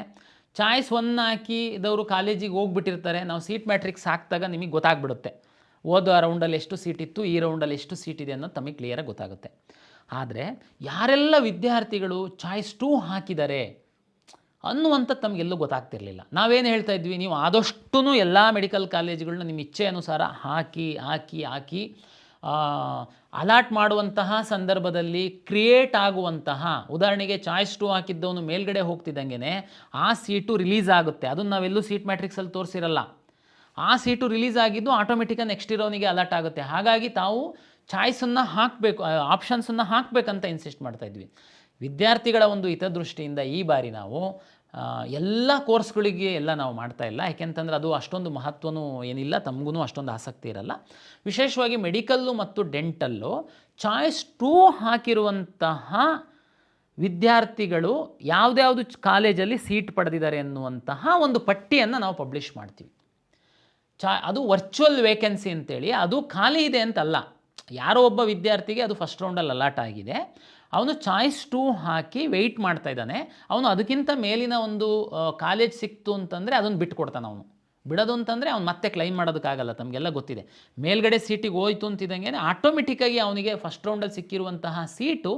ಚಾಯ್ಸ್ 1 ಹಾಕಿದವರು ಕಾಲೇಜಿಗೆ ಹೋಗ್ಬಿಟ್ಟಿರ್ತಾರೆ. ನಾವು ಸೀಟ್ ಮ್ಯಾಟ್ರಿಕ್ಸ್ ಹಾಕಿದಾಗ ನಿಮಗೆ ಗೊತ್ತಾಗ್ಬಿಡುತ್ತೆ, ಓದೋ ರೌಂಡಲ್ಲಿ ಎಷ್ಟು ಸೀಟ್ ಇತ್ತು, ಈ ರೌಂಡಲ್ಲಿ ಎಷ್ಟು ಸೀಟ್ ಇದೆ ಅನ್ನೋದು ತಮಗೆ ಕ್ಲಿಯರಾಗಿ ಗೊತ್ತಾಗುತ್ತೆ. ಆದರೆ ಯಾರೆಲ್ಲ ವಿದ್ಯಾರ್ಥಿಗಳು ಚಾಯ್ಸ್ 2 ಹಾಕಿದ್ದಾರೆ ಅನ್ನುವಂಥದ್ದು ತಮಗೆಲ್ಲೂ ಗೊತ್ತಾಗ್ತಿರಲಿಲ್ಲ. ನಾವೇನು ಹೇಳ್ತಾ ಇದ್ವಿ, ನೀವು ಆದಷ್ಟು ಎಲ್ಲ ಮೆಡಿಕಲ್ ಕಾಲೇಜುಗಳನ್ನ ನಿಮ್ಮ ಇಚ್ಛೆ ಅನುಸಾರ ಹಾಕಿ ಅಲಾಟ್ ಮಾಡುವಂತಹ ಸಂದರ್ಭದಲ್ಲಿ ಕ್ರಿಯೇಟ್ ಆಗುವಂತಹ, ಉದಾಹರಣೆಗೆ ಚಾಯ್ಸ್ 2 ಹಾಕಿದ್ದವನು ಮೇಲ್ಗಡೆ ಹೋಗ್ತಿದ್ದಂಗೆ ಆ ಸೀಟು ರಿಲೀಸ್ ಆಗುತ್ತೆ. ಅದನ್ನು ನಾವೆಲ್ಲೂ ಸೀಟ್ ಮ್ಯಾಟ್ರಿಕ್ಸಲ್ಲಿ ತೋರಿಸಿರಲ್ಲ. ಆ ಸೀಟು ರಿಲೀಸ್ ಆಗಿದ್ದು ಆಟೋಮೆಟಿಕಾಗಿ ನೆಕ್ಸ್ಟ್ ಇರೋನಿಗೆ ಅಲರ್ಟ್ ಆಗುತ್ತೆ. ಹಾಗಾಗಿ ತಾವು ಚಾಯ್ಸನ್ನು ಹಾಕಬೇಕು, ಆಪ್ಷನ್ಸನ್ನು ಹಾಕಬೇಕಂತ ಇನ್ಸಿಸ್ಟ್ ಮಾಡ್ತಾಯಿದ್ವಿ. ವಿದ್ಯಾರ್ಥಿಗಳ ಒಂದು ಹಿತದೃಷ್ಟಿಯಿಂದ ಈ ಬಾರಿ ನಾವು ಎಲ್ಲ ಕೋರ್ಸ್ಗಳಿಗೆ ಎಲ್ಲ ನಾವು ಮಾಡ್ತಾಯಿಲ್ಲ. ಯಾಕೆಂತಂದರೆ ಅದು ಅಷ್ಟೊಂದು ಮಹತ್ವನೂ ಏನಿಲ್ಲ, ತಮಗೂ ಅಷ್ಟೊಂದು ಆಸಕ್ತಿ ಇರಲ್ಲ. ವಿಶೇಷವಾಗಿ ಮೆಡಿಕಲ್ಲು ಮತ್ತು ಡೆಂಟಲ್ಲು ಚಾಯ್ಸ್ 2 ಹಾಕಿರುವಂತಹ ವಿದ್ಯಾರ್ಥಿಗಳು ಯಾವುದ್ಯಾವುದು ಕಾಲೇಜಲ್ಲಿ ಸೀಟ್ ಪಡೆದಿದ್ದಾರೆ ಎನ್ನುವಂತಹ ಒಂದು ಪಟ್ಟಿಯನ್ನು ನಾವು ಪಬ್ಲಿಷ್ ಮಾಡ್ತೀವಿ. ಅದು ವರ್ಚುವಲ್ ವೇಕೆನ್ಸಿ ಅಂತೇಳಿ, ಅದು ಖಾಲಿ ಇದೆ ಅಂತಲ್ಲ. ಯಾರೋ ಒಬ್ಬ ವಿದ್ಯಾರ್ಥಿಗೆ ಅದು ಫಸ್ಟ್ ರೌಂಡಲ್ಲಿ ಅಲಾಟ್ ಆಗಿದೆ, ಅವನು ಚಾಯ್ಸ್ 2 ಹಾಕಿ ವೆಯ್ಟ್ ಮಾಡ್ತಾ ಇದ್ದಾನೆ. ಅವನು ಅದಕ್ಕಿಂತ ಮೇಲಿನ ಒಂದು ಕಾಲೇಜ್ ಸಿಕ್ತು ಅಂತಂದರೆ ಅದನ್ನು ಬಿಟ್ಕೊಡ್ತಾನೆ. ಅವನು ಬಿಡೋದು ಅಂತಂದರೆ ಅವ್ನು ಮತ್ತೆ ಕ್ಲೈಮ್ ಮಾಡೋದಕ್ಕಾಗಲ್ಲ, ತಮಗೆಲ್ಲ ಗೊತ್ತಿದೆ. ಮೇಲ್ಗಡೆ ಸೀಟಿಗೆ ಹೋಯ್ತು ಅಂತಿದ್ದಂಗೆ ಆಟೋಮೆಟಿಕ್ಕಾಗಿ ಅವನಿಗೆ ಫಸ್ಟ್ ರೌಂಡಲ್ಲಿ ಸಿಕ್ಕಿರುವಂತಹ ಸೀಟು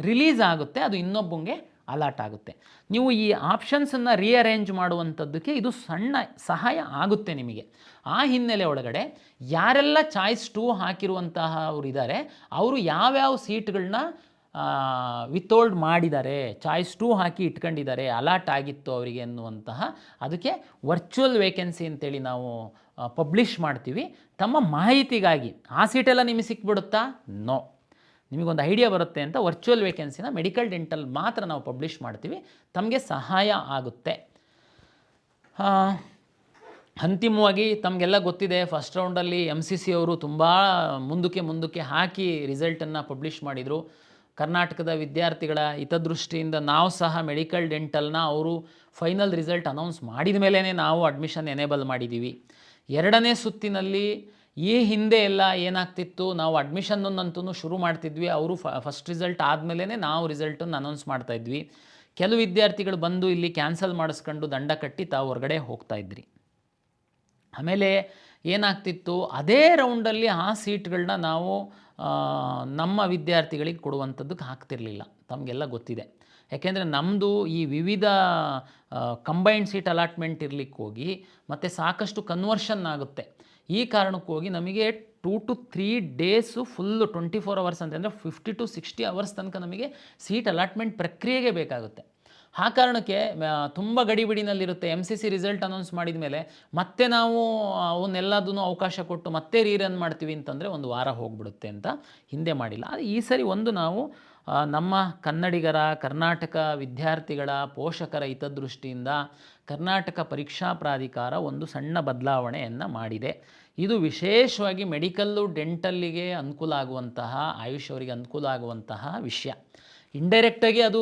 ರಿಲೀಸ್ ಆಗುತ್ತೆ, ಅದು ಇನ್ನೊಬ್ಬಂಗೆ ಅಲಾಟ್ ಆಗುತ್ತೆ. ನೀವು ಈ ಆಪ್ಷನ್ಸನ್ನು ರೀಅರೇಂಜ್ ಮಾಡುವಂಥದ್ದಕ್ಕೆ ಇದು ಸಣ್ಣ ಸಹಾಯ ಆಗುತ್ತೆ ನಿಮಗೆ. ಆ ಹಿನ್ನೆಲೆ ಒಳಗಡೆ ಯಾರೆಲ್ಲ ಚಾಯ್ಸ್ 2 ಹಾಕಿರುವಂತಹ ಅವರು ಇದ್ದಾರೆ, ಅವರು ಯಾವ್ಯಾವ ಸೀಟ್ಗಳನ್ನ ವಿತೋಲ್ಡ್ ಮಾಡಿದ್ದಾರೆ, ಚಾಯ್ಸ್ 2 ಹಾಕಿ ಇಟ್ಕೊಂಡಿದ್ದಾರೆ, ಅಲಾಟ್ ಆಗಿತ್ತು ಅವರಿಗೆ ಅನ್ನುವಂತಹ, ಅದಕ್ಕೆ ವರ್ಚುವಲ್ ವೇಕೆನ್ಸಿ ಅಂತೇಳಿ ನಾವು ಪಬ್ಲಿಷ್ ಮಾಡ್ತೀವಿ. ತಮ್ಮ ಮಾಹಿತಿಗಾಗಿ ಆ ಸೀಟೆಲ್ಲ ನಿಮಗೆ ಸಿಕ್ಬಿಡುತ್ತಾ? ನೋ, ನಿಮಗೊಂದು ಐಡಿಯಾ ಬರುತ್ತೆ ಅಂತ ವರ್ಚುವಲ್ ವೇಕೆನ್ಸಿನ ಮೆಡಿಕಲ್ ಡೆಂಟಲ್ ಮಾತ್ರ ನಾವು ಪಬ್ಲಿಷ್ ಮಾಡ್ತೀವಿ. ತಮಗೆ ಸಹಾಯ ಆಗುತ್ತೆ. ಅಂತಿಮವಾಗಿ ತಮಗೆಲ್ಲ ಗೊತ್ತಿದೆ, ಫಸ್ಟ್ ರೌಂಡಲ್ಲಿ MCC ಅವರು ತುಂಬ ಮುಂದಕ್ಕೆ ಹಾಕಿ ರಿಸಲ್ಟನ್ನು ಪಬ್ಲಿಷ್ ಮಾಡಿದರು. ಕರ್ನಾಟಕದ ವಿದ್ಯಾರ್ಥಿಗಳ ಹಿತದೃಷ್ಟಿಯಿಂದ ನಾವು ಸಹ ಮೆಡಿಕಲ್ ಡೆಂಟಲ್ನ ಅವರು ಫೈನಲ್ ರಿಸಲ್ಟ್ ಅನೌನ್ಸ್ ಮಾಡಿದ ಮೇಲೇ ನಾವು ಅಡ್ಮಿಷನ್ ಎನೇಬಲ್ ಮಾಡಿದ್ದೀವಿ. 2ನೇ ಸುತ್ತಿನಲ್ಲಿ ಈ ಹಿಂದೆ ಎಲ್ಲ ಏನಾಗ್ತಿತ್ತು, ನಾವು ಅಡ್ಮಿಷನ್ನಂತೂ ಶುರು ಮಾಡ್ತಿದ್ವಿ, ಅವರು ಫಸ್ಟ್ ರಿಸಲ್ಟ್ ಆದಮೇಲೆ ನಾವು ರಿಸಲ್ಟನ್ನು ಅನೌನ್ಸ್ ಮಾಡ್ತಾಯಿದ್ವಿ. ಕೆಲವು ವಿದ್ಯಾರ್ಥಿಗಳು ಬಂದು ಇಲ್ಲಿ ಕ್ಯಾನ್ಸಲ್ ಮಾಡಿಸ್ಕೊಂಡು ದಂಡ ಕಟ್ಟಿ ತಾವು ಹೊರಗಡೆ ಹೋಗ್ತಾಯಿದ್ರಿ. ಆಮೇಲೆ ಏನಾಗ್ತಿತ್ತು, ಅದೇ ರೌಂಡಲ್ಲಿ ಆ ಸೀಟ್ಗಳನ್ನ ನಾವು ನಮ್ಮ ವಿದ್ಯಾರ್ಥಿಗಳಿಗೆ ಕೊಡುವಂಥದ್ದಕ್ಕೆ ಆಗ್ತಿರಲಿಲ್ಲ. ತಮಗೆಲ್ಲ ಗೊತ್ತಿದೆ. ಯಾಕೆಂದರೆ ನಮ್ಮದು ಈ ವಿವಿಧ ಕಂಬೈನ್ಡ್ ಸೀಟ್ ಅಲಾಟ್ಮೆಂಟ್ ಇರಲಿಕ್ಕೆ ಹೋಗಿ ಮತ್ತು ಸಾಕಷ್ಟು ಕನ್ವರ್ಷನ್ ಆಗುತ್ತೆ. ಈ ಕಾರಣಕ್ಕೆ ಹೋಗಿ ನಮಗೆ 2 to 3 ಡೇಸು ಫುಲ್ಲು 24 ಅವರ್ಸ್ ಅಂತಂದರೆ 50 to 60 ಅವರ್ಸ್ ತನಕ ನಮಗೆ ಸೀಟ್ ಅಲಾಟ್ಮೆಂಟ್ ಪ್ರಕ್ರಿಯೆಗೆ ಬೇಕಾಗುತ್ತೆ. ಆ ಕಾರಣಕ್ಕೆ ತುಂಬ ಗಡಿಬಿಡಿನಲ್ಲಿರುತ್ತೆ. MCC ರಿಸಲ್ಟ್ ಅನೌನ್ಸ್ ಮಾಡಿದ ಮೇಲೆ ಮತ್ತೆ ನಾವು ಅವನ್ನೆಲ್ಲದನ್ನು ಅವಕಾಶ ಕೊಟ್ಟು ಮತ್ತೆ ರೀರನ್ ಮಾಡ್ತೀವಿ ಅಂತಂದರೆ ಒಂದು ವಾರ ಹೋಗ್ಬಿಡುತ್ತೆ ಅಂತ ಹಿಂದೆ ಮಾಡಿಲ್ಲ. ಆದರೆ ಈ ಸರಿ ಒಂದು ನಾವು ನಮ್ಮ ಕನ್ನಡಿಗರ, ಕರ್ನಾಟಕ ವಿದ್ಯಾರ್ಥಿಗಳ, ಪೋಷಕರ ಹಿತದೃಷ್ಟಿಯಿಂದ ಕರ್ನಾಟಕ ಪರೀಕ್ಷಾ ಪ್ರಾಧಿಕಾರ ಒಂದು ಸಣ್ಣ ಬದಲಾವಣೆಯನ್ನು ಮಾಡಿದೆ. ಇದು ವಿಶೇಷವಾಗಿ ಮೆಡಿಕಲ್ಲು, ಡೆಂಟಲ್ಲಿಗೆ ಅನುಕೂಲ ಆಗುವಂತಹ, ಆಯುಷ್ ಅವರಿಗೆ ಅನುಕೂಲ ಆಗುವಂತಹ ವಿಷಯ. ಇಂಡೈರೆಕ್ಟಾಗಿ ಅದು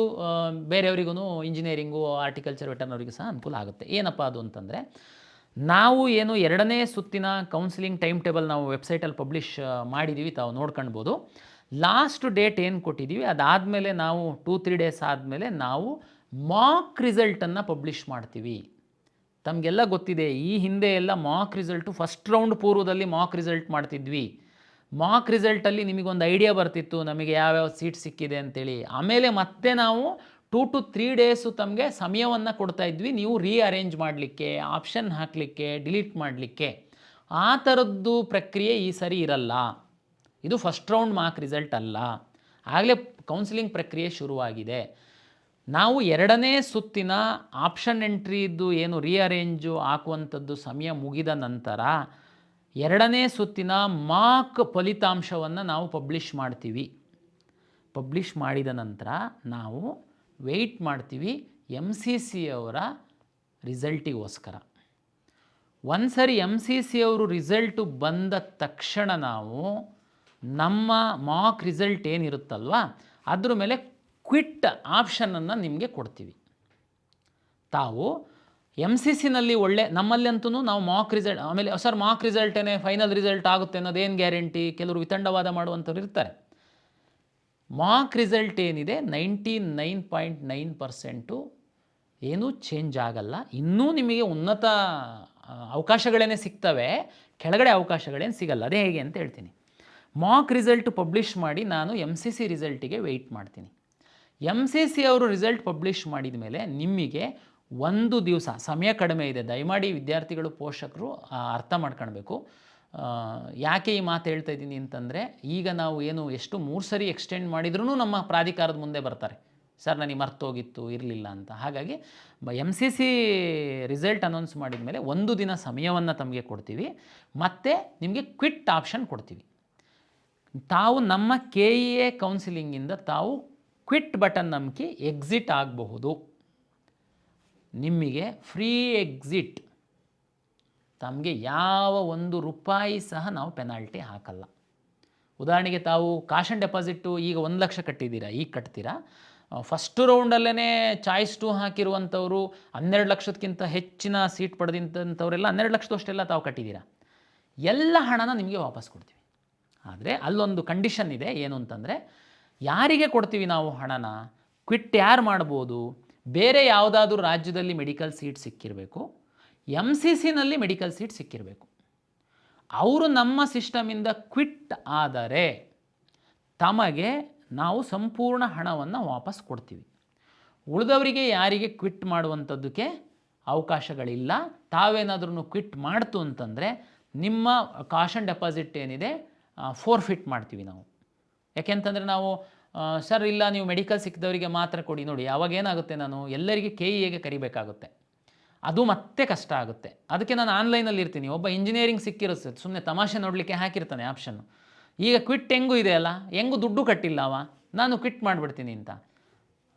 ಬೇರೆಯವರಿಗೂ, ಇಂಜಿನಿಯರಿಂಗು, ಆರ್ಟಿಕಲ್ಚರ್, ವೆಟರ್ನರಿಗೂ ಸಹ ಅನುಕೂಲ ಆಗುತ್ತೆ. ಏನಪ್ಪ ಅದು ಅಂತಂದರೆ, ನಾವು ಏನು 2ನೇ ಸುತ್ತಿನ ಕೌನ್ಸಿಲಿಂಗ್ ಟೈಮ್ ಟೇಬಲ್ ನಾವು ವೆಬ್ಸೈಟಲ್ಲಿ ಪಬ್ಲಿಷ್ ಮಾಡಿದ್ದೀವಿ, ತಾವು ನೋಡ್ಕೊಳ್ಬೋದು. ಲಾಸ್ಟ್ ಡೇಟ್ ಏನು ಕೊಟ್ಟಿದ್ದೀವಿ, ಅದಾದಮೇಲೆ ನಾವು 2-3 ಡೇಸ್ ಆದಮೇಲೆ ನಾವು ಮಾಕ್ ರಿಸಲ್ಟನ್ನು ಪಬ್ಲಿಷ್ ಮಾಡ್ತೀವಿ. ತಮಗೆಲ್ಲ ಗೊತ್ತಿದೆ, ಈ ಹಿಂದೆ ಎಲ್ಲ ಮಾಕ್ ರಿಸಲ್ಟು ಫಸ್ಟ್ ರೌಂಡ್ ಪೂರ್ವದಲ್ಲಿ ಮಾಕ್ ರಿಸಲ್ಟ್ ಮಾಡ್ತಿದ್ವಿ. ಮಾಕ್ ರಿಸಲ್ಟಲ್ಲಿ ನಿಮಗೊಂದು ಐಡಿಯಾ ಬರ್ತಿತ್ತು, ನಮಗೆ ಯಾವ್ಯಾವ ಸೀಟ್ ಸಿಕ್ಕಿದೆ ಅಂತೇಳಿ. ಆಮೇಲೆ ಮತ್ತೆ ನಾವು 2 to 3 ಡೇಸು ತಮಗೆ ಸಮಯವನ್ನು ಕೊಡ್ತಾಯಿದ್ವಿ, ನೀವು ರೀಅರೇಂಜ್ ಮಾಡಲಿಕ್ಕೆ, ಆಪ್ಷನ್ ಹಾಕಲಿಕ್ಕೆ, ಡಿಲೀಟ್ ಮಾಡಲಿಕ್ಕೆ. ಆ ಥರದ್ದು ಪ್ರಕ್ರಿಯೆ ಈ ಸರಿ ಇರಲ್ಲ. ಇದು ಫಸ್ಟ್ ರೌಂಡ್ ಮಾರ್ಕ್ ರಿಸಲ್ಟ್ ಅಲ್ಲ, ಆಗಲೇ ಕೌನ್ಸಿಲಿಂಗ್ ಪ್ರಕ್ರಿಯೆ ಶುರುವಾಗಿದೆ. ನಾವು 2ನೇ ಸುತ್ತಿನ ಆಪ್ಷನ್ ಎಂಟ್ರಿದ್ದು ಏನು ರೀಅರೇಂಜು ಹಾಕುವಂಥದ್ದು ಸಮಯ ಮುಗಿದ ನಂತರ ಎರಡನೇ ಸುತ್ತಿನ ಮಾಕ್ ಫಲಿತಾಂಶವನ್ನು ನಾವು ಪಬ್ಲಿಷ್ ಮಾಡ್ತೀವಿ. ಪಬ್ಲಿಷ್ ಮಾಡಿದ ನಂತರ ನಾವು ವೆಯ್ಟ್ ಮಾಡ್ತೀವಿ MCC ಅವರ ರಿಸಲ್ಟಿಗೋಸ್ಕರ. ಒಂದು ಸರಿ MCC ಅವರು ರಿಸಲ್ಟು ಬಂದ ತಕ್ಷಣ ನಾವು ನಮ್ಮ ಮಾಕ್ ರಿಸಲ್ಟ್ ಏನಿರುತ್ತಲ್ವ ಅದ್ರ ಮೇಲೆ ಕ್ವಿಟ್ ಆಪ್ಷನನ್ನು ನಿಮಗೆ ಕೊಡ್ತೀವಿ. ತಾವು MCCನಲ್ಲಿ ನಮ್ಮಲ್ಲಿ ಅಂತೂ ನಾವು ಮಾಕ್ ರಿಸಲ್ಟ್, ಆಮೇಲೆ ಸರ್ ಮಾಕ್ ರಿಸಲ್ಟೇನೆ ಫೈನಲ್ ರಿಸಲ್ಟ್ ಆಗುತ್ತೆ ಅನ್ನೋದೇನು ಗ್ಯಾರಂಟಿ? ಕೆಲವರು ವಿತಂಡವಾದ ಮಾಡುವಂಥವ್ರು ಇರ್ತಾರೆ. ಮಾಕ್ ರಿಸಲ್ಟ್ ಏನಿದೆ 99.9% ಏನೂ ಚೇಂಜ್ ಆಗಲ್ಲ. ಇನ್ನೂ ನಿಮಗೆ ಉನ್ನತ ಅವಕಾಶಗಳೇನೇ ಸಿಗ್ತವೆ, ಕೆಳಗಡೆ ಅವಕಾಶಗಳೇನು ಸಿಗಲ್ಲ. ಅದೇ ಹೇಗೆ ಅಂತ ಹೇಳ್ತೀನಿ. ಮಾಕ್ ರಿಸಲ್ಟ್ ಪಬ್ಲಿಷ್ ಮಾಡಿ ನಾನು MCC ರಿಸಲ್ಟಿಗೆ ವೆಯ್ಟ್ ಮಾಡ್ತೀನಿ. MCC ಅವರು ರಿಸಲ್ಟ್ ಪಬ್ಲಿಷ್ ಮಾಡಿದ ಮೇಲೆ ನಿಮಗೆ ಒಂದು ದಿವಸ, ಸಮಯ ಕಡಿಮೆ ಇದೆ, ದಯಮಾಡಿ ವಿದ್ಯಾರ್ಥಿಗಳು ಪೋಷಕರು ಅರ್ಥ ಮಾಡ್ಕೊಳ್ಬೇಕು. ಯಾಕೆ ಈ ಮಾತು ಹೇಳ್ತಾ ಇದ್ದೀನಿ ಅಂತಂದರೆ, ಈಗ ನಾವು ಎಷ್ಟು 3 ಸರಿ ಎಕ್ಸ್ಟೆಂಡ್ ಮಾಡಿದ್ರೂ ನಮ್ಮ ಪ್ರಾಧಿಕಾರದ ಮುಂದೆ ಬರ್ತಾರೆ, ಸರ್ ನನಗೆ ಮರ್ತೋಗಿತ್ತು, ಇರಲಿಲ್ಲ ಅಂತ. ಹಾಗಾಗಿ MCC ರಿಸಲ್ಟ್ ಅನೌನ್ಸ್ ಮಾಡಿದ ಮೇಲೆ ಒಂದು ದಿನ ಸಮಯವನ್ನು ತಮಗೆ ಕೊಡ್ತೀವಿ, ಮತ್ತು ನಿಮಗೆ ಕ್ವಿಟ್ ಆಪ್ಷನ್ ಕೊಡ್ತೀವಿ. ತಾವು ನಮ್ಮ KEA ಕೌನ್ಸಿಲಿಂಗಿಂದ ತಾವು ಕ್ವಿಟ್ ಬಟನ್ ನಂಬಿಕೆ ಎಕ್ಸಿಟ್ ಆಗಬಹುದು. ನಿಮಗೆ ಫ್ರೀ ಎಕ್ಸಿಟ್, ತಮಗೆ ಯಾವ ₹1 ಸಹ ನಾವು ಪೆನಾಲ್ಟಿ ಹಾಕಲ್ಲ. ಉದಾಹರಣೆಗೆ ತಾವು ಕಾಶ್ ಆ್ಯಂಡ್ ಡೆಪಾಸಿಟ್ಟು ಈಗ 1 ಲಕ್ಷ ಕಟ್ಟಿದ್ದೀರಾ, ಈಗ ಕಟ್ತೀರಾ. ಫಸ್ಟ್ ರೌಂಡಲ್ಲೇ ಚಾಯ್ಸ್ 2 ಹಾಕಿರುವಂಥವ್ರು 12 ಲಕ್ಷಕ್ಕಿಂತ ಹೆಚ್ಚಿನ ಸೀಟ್ ಪಡೆದಂಥವರೆಲ್ಲ 12 ಲಕ್ಷದಷ್ಟೆಲ್ಲ ತಾವು ಕಟ್ಟಿದ್ದೀರಾ, ಎಲ್ಲ ಹಣನ ನಿಮಗೆ ವಾಪಸ್ ಕೊಡ್ತೀವಿ. ಆದರೆ ಅಲ್ಲೊಂದು ಕಂಡೀಷನ್ ಇದೆ. ಏನು ಅಂತಂದರೆ, ಯಾರಿಗೆ ಕೊಡ್ತೀವಿ ನಾವು ಹಣನ? ಕ್ವಿಟ್ ಯಾರು ಮಾಡ್ಬೋದು? ಬೇರೆ ಯಾವುದಾದ್ರೂ ರಾಜ್ಯದಲ್ಲಿ ಮೆಡಿಕಲ್ ಸೀಟ್ ಸಿಕ್ಕಿರಬೇಕು, MCCನಲ್ಲಿ ಮೆಡಿಕಲ್ ಸೀಟ್ ಸಿಕ್ಕಿರಬೇಕು. ಅವರು ನಮ್ಮ ಸಿಸ್ಟಮಿಂದ ಕ್ವಿಟ್ ಆದರೆ ತಮಗೆ ನಾವು ಸಂಪೂರ್ಣ ಹಣವನ್ನು ವಾಪಸ್ ಕೊಡ್ತೀವಿ. ಉಳಿದವರಿಗೆ ಯಾರಿಗೆ ಕ್ವಿಟ್ ಮಾಡುವಂಥದ್ದಕ್ಕೆ ಅವಕಾಶಗಳಿಲ್ಲ. ತಾವೇನಾದ್ರೂ ಕ್ವಿಟ್ ಮಾಡ್ತು ಅಂತಂದರೆ ನಿಮ್ಮ ಕಾಶ್ ಆ್ಯಂಡ್ ಡೆಪಾಸಿಟ್ ಏನಿದೆ ಫೋರ್ಫಿಟ್ ಮಾಡ್ತೀವಿ ನಾವು. ಯಾಕೆಂತಂದರೆ ನಾವು ಸರ್ ಇಲ್ಲ ನೀವು ಮೆಡಿಕಲ್ ಸಿಕ್ಕಿದವರಿಗೆ ಮಾತ್ರ ಕೊಡಿ. ನೋಡಿ ಅವಾಗ ಏನಾಗುತ್ತೆ, ನಾನು ಎಲ್ಲರಿಗೆ KEAಗೆ ಕರಿಬೇಕಾಗುತ್ತೆ, ಅದು ಮತ್ತೆ ಕಷ್ಟ ಆಗುತ್ತೆ. ಅದಕ್ಕೆ ನಾನು ಆನ್ಲೈನಲ್ಲಿ ಇರ್ತೀನಿ. ಒಬ್ಬ ಇಂಜಿನಿಯರಿಂಗ್ ಸಿಕ್ಕಿರುತ್ತೆ, ಸುಮ್ಮನೆ ತಮಾಷೆ ನೋಡಲಿಕ್ಕೆ ಹಾಕಿರ್ತಾನೆ ಆಪ್ಷನ್ನು. ಈಗ ಕ್ವಿಟ್ ಹೆಂಗೂ ಇದೆಯಲ್ಲ, ಹೆಂಗೂ ದುಡ್ಡು ಕಟ್ಟಿಲ್ಲ ನಾನು ಕ್ವಿಟ್ ಮಾಡಿಬಿಡ್ತೀನಿ ಅಂತ.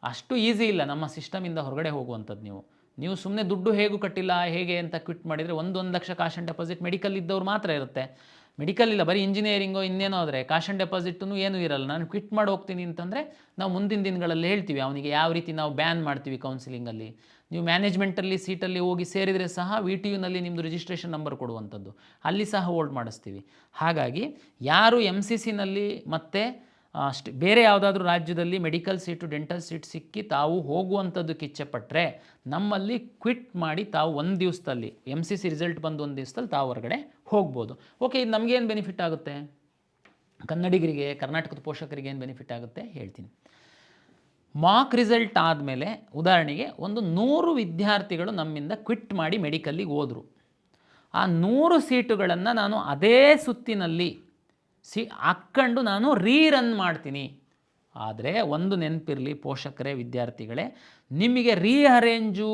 ಅಷ್ಟು ಈಸಿ ಇಲ್ಲ ನಮ್ಮ ಸಿಸ್ಟಮಿಂದ ಹೊರಗಡೆ ಹೋಗುವಂಥದ್ದು. ನೀವು ಸುಮ್ಮನೆ ದುಡ್ಡು ಹೇಗೂ ಕಟ್ಟಿಲ್ಲ ಹೇಗೆ ಅಂತ ಕ್ವಿಟ್ ಮಾಡಿದರೆ 1 ಲಕ್ಷ ಕಾಶ್ ಆ್ಯಂಡ್ ಡೆಪಾಸಿಟ್ ಮೆಡಿಕಲ್ ಇದ್ದವ್ರು ಮಾತ್ರ ಇರುತ್ತೆ. ಮೆಡಿಕಲ್ ಇಲ್ಲ, ಬರೀ ಇಂಜಿನಿಯರಿಂಗೋ ಇನ್ನೇನೋ ಆದರೆ ಕಾಶ್ ಆ್ಯಂಡ್ ಡೆಪಾಸಿಟೂ ಏನೂ ಇರಲ್ಲ. ನಾನು ಕ್ವಿಟ್ ಮಾಡಿ ಹೋಗ್ತೀನಿ ಅಂತಂದರೆ ನಾವು ಮುಂದಿನ ದಿನಗಳಲ್ಲಿ ಹೇಳ್ತೀವಿ ಅವನಿಗೆ ಯಾವ ರೀತಿ ನಾವು ಬ್ಯಾನ್ ಮಾಡ್ತೀವಿ ಕೌನ್ಸಿಲಿಂಗಲ್ಲಿ. ನೀವು ಮ್ಯಾನೇಜ್ಮೆಂಟಲ್ಲಿ ಸೀಟಲ್ಲಿ ಹೋಗಿ ಸೇರಿದರೆ ಸಹ VTUನಲ್ಲಿ ನಿಮ್ಮದು ರಿಜಿಸ್ಟ್ರೇಷನ್ ನಂಬರ್ ಕೊಡುವಂಥದ್ದು, ಅಲ್ಲಿ ಸಹ ಹೋಲ್ಡ್ ಮಾಡಿಸ್ತೀವಿ. ಹಾಗಾಗಿ ಯಾರು MCCನಲ್ಲಿ ಮತ್ತು ಬೇರೆ ಯಾವುದಾದ್ರೂ ರಾಜ್ಯದಲ್ಲಿ ಮೆಡಿಕಲ್ ಸೀಟು ಡೆಂಟಲ್ ಸೀಟ್ ಸಿಕ್ಕಿ ತಾವು ಹೋಗುವಂಥದ್ದಕ್ಕೆ ಇಚ್ಛೆಪಟ್ಟರೆ ನಮ್ಮಲ್ಲಿ ಕ್ವಿಟ್ ಮಾಡಿ ತಾವು 1 ದಿವಸದಲ್ಲಿ MCC ರಿಸಲ್ಟ್ ಬಂದು 1 ದಿವಸದಲ್ಲಿ ತಾವು ಹೊರಗಡೆ ಹೋಗ್ಬೋದು. ಓಕೆ, ಇದು ನಮಗೇನು ಬೆನಿಫಿಟ್ ಆಗುತ್ತೆ? ಕನ್ನಡಿಗರಿಗೆ, ಕರ್ನಾಟಕದ ಪೋಷಕರಿಗೆ ಏನು ಬೆನಿಫಿಟ್ ಆಗುತ್ತೆ ಹೇಳ್ತೀನಿ. ಮಾಕ್ ರಿಸಲ್ಟ್ ಆದಮೇಲೆ ಉದಾಹರಣೆಗೆ 100 ವಿದ್ಯಾರ್ಥಿಗಳು ನಮ್ಮಿಂದ ಕ್ವಿಟ್ ಮಾಡಿ ಮೆಡಿಕಲ್ಲಿಗೆ ಹೋದರು. ಆ 100 ಸೀಟುಗಳನ್ನು ನಾನು ಅದೇ ಸುತ್ತಿನಲ್ಲಿ ಹಾಕ್ಕೊಂಡು ನಾನು ರೀರನ್ ಮಾಡ್ತೀನಿ. ಆದರೆ ಒಂದು ನೆನಪಿರಲಿ ಪೋಷಕರೇ, ವಿದ್ಯಾರ್ಥಿಗಳೇ, ನಿಮಗೆ ರೀಅರೇಂಜು,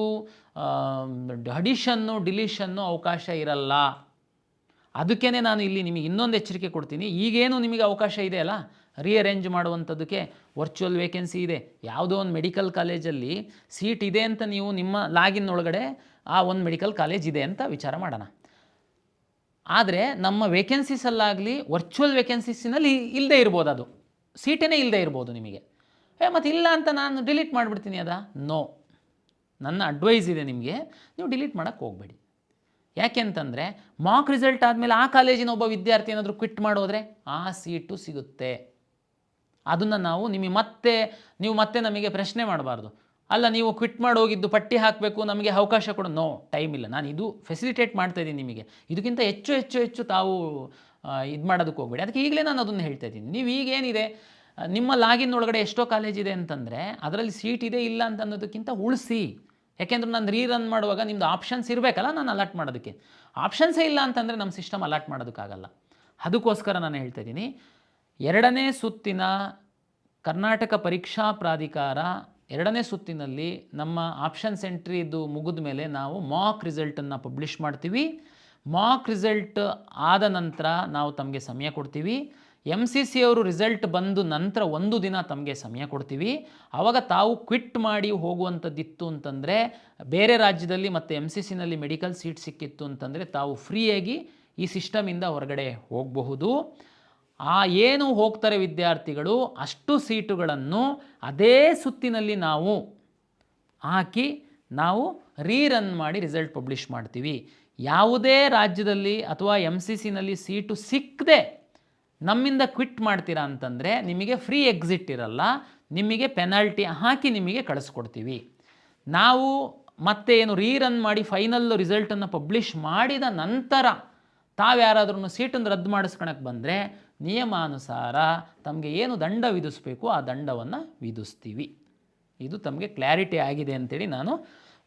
ಅಡಿಷನ್ನು, ಡಿಲೀಷನ್ನು ಅವಕಾಶ ಇರಲ್ಲ. ಅದಕ್ಕೇ ನಾನು ಇಲ್ಲಿ ನಿಮಗೆ ಇನ್ನೊಂದು ಎಚ್ಚರಿಕೆ ಕೊಡ್ತೀನಿ. ಈಗೇನು ನಿಮಗೆ ಅವಕಾಶ ಇದೆ ಅಲ್ಲ ರೀಅರೇಂಜ್ ಮಾಡುವಂಥದ್ದಕ್ಕೆ, ವರ್ಚುವಲ್ ವೇಕೆನ್ಸಿ ಇದೆ. ಯಾವುದೋ ಒಂದು ಮೆಡಿಕಲ್ ಕಾಲೇಜಲ್ಲಿ ಸೀಟ್ ಇದೆ ಅಂತ ನೀವು ನಿಮ್ಮ ಲಾಗಿನ್ ಒಳಗಡೆ ಆ ಒಂದು ಮೆಡಿಕಲ್ ಕಾಲೇಜ್ ಇದೆ ಅಂತ ವಿಚಾರ ಮಾಡೋಣ. ಆದರೆ ನಮ್ಮ ವೇಕೆನ್ಸೀಸಲ್ಲಾಗಲಿ ವರ್ಚುವಲ್ ವೇಕೆನ್ಸೀಸಿನಲ್ಲಿ ಇಲ್ಲದೆ ಇರ್ಬೋದು, ಅದು ಸೀಟೇ ಇಲ್ಲದೆ ಇರ್ಬೋದು ನಿಮಗೆ. ಮತ್ತು ಇಲ್ಲ ಅಂತ ನಾನು ಡಿಲೀಟ್ ಮಾಡಿಬಿಡ್ತೀನಿ ನೋ, ನನ್ನ ಅಡ್ವೈಸ್ ಇದೆ ನಿಮಗೆ, ನೀವು ಡಿಲೀಟ್ ಮಾಡೋಕ್ಕೆ ಹೋಗಬೇಡಿ. ಯಾಕೆ ಅಂತಂದರೆ ಮಾಕ್ ರಿಸಲ್ಟ್ ಆದಮೇಲೆ ಆ ಕಾಲೇಜಿನ ಒಬ್ಬ ವಿದ್ಯಾರ್ಥಿ ಏನಾದರೂ ಕ್ವಿಟ್ ಮಾಡೋದ್ರೆ ಆ ಸೀಟು ಸಿಗುತ್ತೆ. ಅದನ್ನು ನೀವು ಮತ್ತೆ ನಮಗೆ ಪ್ರಶ್ನೆ ಮಾಡಬಾರ್ದು. ಅಲ್ಲ ನೀವು ಕ್ವಿಟ್ ಮಾಡಿ ಹೋಗಿದ್ದು ಪಟ್ಟಿ ಹಾಕಬೇಕು, ನಮಗೆ ಅವಕಾಶ ಕೊಡು. ನೋ, ಟೈಮ್ ಇಲ್ಲ. ನಾನು ಇದು ಫೆಸಿಲಿಟೇಟ್ ಮಾಡ್ತಾಯಿದ್ದೀನಿ ನಿಮಗೆ. ಇದಕ್ಕಿಂತ ಹೆಚ್ಚು ತಾವು ಇದು ಮಾಡೋದಕ್ಕೆ ಹೋಗಬೇಡಿ. ಅದಕ್ಕೆ ಈಗಲೇ ನಾನು ಅದನ್ನು ಹೇಳ್ತಾ ಇದ್ದೀನಿ. ನೀವು ಈಗೇನಿದೆ ನಿಮ್ಮ ಲಾಗಿನ್ ಒಳಗಡೆ ಎಷ್ಟೋ ಕಾಲೇಜ್ ಇದೆ ಅಂತಂದರೆ ಅದರಲ್ಲಿ ಸೀಟ್ ಇದೆ ಇಲ್ಲ ಅಂತ ಅನ್ನೋದಕ್ಕಿಂತ ಉಳಿಸಿ. ಯಾಕೆಂದ್ರೆ ನಾನು ರೀರನ್ ಮಾಡುವಾಗ ನಿಮ್ಮದು ಆಪ್ಷನ್ಸ್ ಇರಬೇಕಲ್ಲ, ನಾನು ಅಲರ್ಟ್ ಮಾಡೋದಕ್ಕೆ. ಆಪ್ಷನ್ಸೇ ಇಲ್ಲ ಅಂತಂದರೆ ನಮ್ಮ ಸಿಸ್ಟಮ್ ಅಲರ್ಟ್ ಮಾಡೋದಕ್ಕಾಗಲ್ಲ. ಅದಕ್ಕೋಸ್ಕರ ನಾನು ಹೇಳ್ತಾ ಇದ್ದೀನಿ, 2ನೇ ಸುತ್ತಿನ ಕರ್ನಾಟಕ ಪರೀಕ್ಷಾ ಪ್ರಾಧಿಕಾರ 2ನೇ ಸುತ್ತಿನಲ್ಲಿ ನಮ್ಮ ಆಪ್ಷನ್ಸ್ ಎಂಟ್ರಿದು ಮುಗಿದ ಮೇಲೆ ನಾವು ಮಾಕ್ ರಿಸಲ್ಟನ್ನು ಪಬ್ಲಿಷ್ ಮಾಡ್ತೀವಿ. ಮಾಕ್ ರಿಸಲ್ಟ್ ಆದ ನಂತರ ನಾವು ತಮಗೆ ಸಮಯ ಕೊಡ್ತೀವಿ. MCC ಅವರು ರಿಸಲ್ಟ್ ಬಂದು ನಂತರ 1 ದಿನ ತಮಗೆ ಸಮಯ ಕೊಡ್ತೀವಿ. ಆವಾಗ ತಾವು ಕ್ವಿಟ್ ಮಾಡಿ ಹೋಗುವಂಥದ್ದಿತ್ತು ಅಂತಂದರೆ, ಬೇರೆ ರಾಜ್ಯದಲ್ಲಿ ಮತ್ತು MCCನಲ್ಲಿ ಮೆಡಿಕಲ್ ಸೀಟ್ ಸಿಕ್ಕಿತ್ತು ಅಂತಂದರೆ ತಾವು ಫ್ರೀಯಾಗಿ ಈ ಸಿಸ್ಟಮಿಂದ ಹೊರಗಡೆ ಹೋಗಬಹುದು. ಏನು ಹೋಗ್ತಾರೆ ವಿದ್ಯಾರ್ಥಿಗಳು, ಅಷ್ಟು ಸೀಟುಗಳನ್ನು ಅದೇ ಸುತ್ತಿನಲ್ಲಿ ನಾವು ಹಾಕಿ ನಾವು ರೀರನ್ ಮಾಡಿ ರಿಸಲ್ಟ್ ಪಬ್ಲಿಷ್ ಮಾಡ್ತೀವಿ. ಯಾವುದೇ ರಾಜ್ಯದಲ್ಲಿ ಅಥವಾ MCCನಲ್ಲಿ ಸೀಟು ಸಿಕ್ಕದೆ ನಮ್ಮಿಂದ ಕ್ವಿಟ್ ಮಾಡ್ತೀರಾ ಅಂತಂದರೆ ನಿಮಗೆ ಫ್ರೀ ಎಕ್ಸಿಟ್ ಇರಲ್ಲ, ನಿಮಗೆ ಪೆನಾಲ್ಟಿ ಹಾಕಿ ನಿಮಗೆ ಕಳಿಸ್ಕೊಡ್ತೀವಿ. ನಾವು ಮತ್ತೆ ಏನು ರೀರನ್ ಮಾಡಿ ಫೈನಲ್ ರಿಸಲ್ಟನ್ನು ಪಬ್ಲಿಷ್ ಮಾಡಿದ ನಂತರ ತಾವ್ಯಾರಾದ್ರೂ ಸೀಟನ್ನು ರದ್ದು ಮಾಡಿಸ್ಕೊಳಕ್ಕೆ ಬಂದರೆ ನಿಯಮಾನುಸಾರ ತಮಗೆ ಏನು ದಂಡ ವಿಧಿಸಬೇಕು ಆ ದಂಡವನ್ನು ವಿಧಿಸ್ತೀವಿ. ಇದು ತಮಗೆ ಕ್ಲಾರಿಟಿ ಆಗಿದೆ ಅಂತೇಳಿ ನಾನು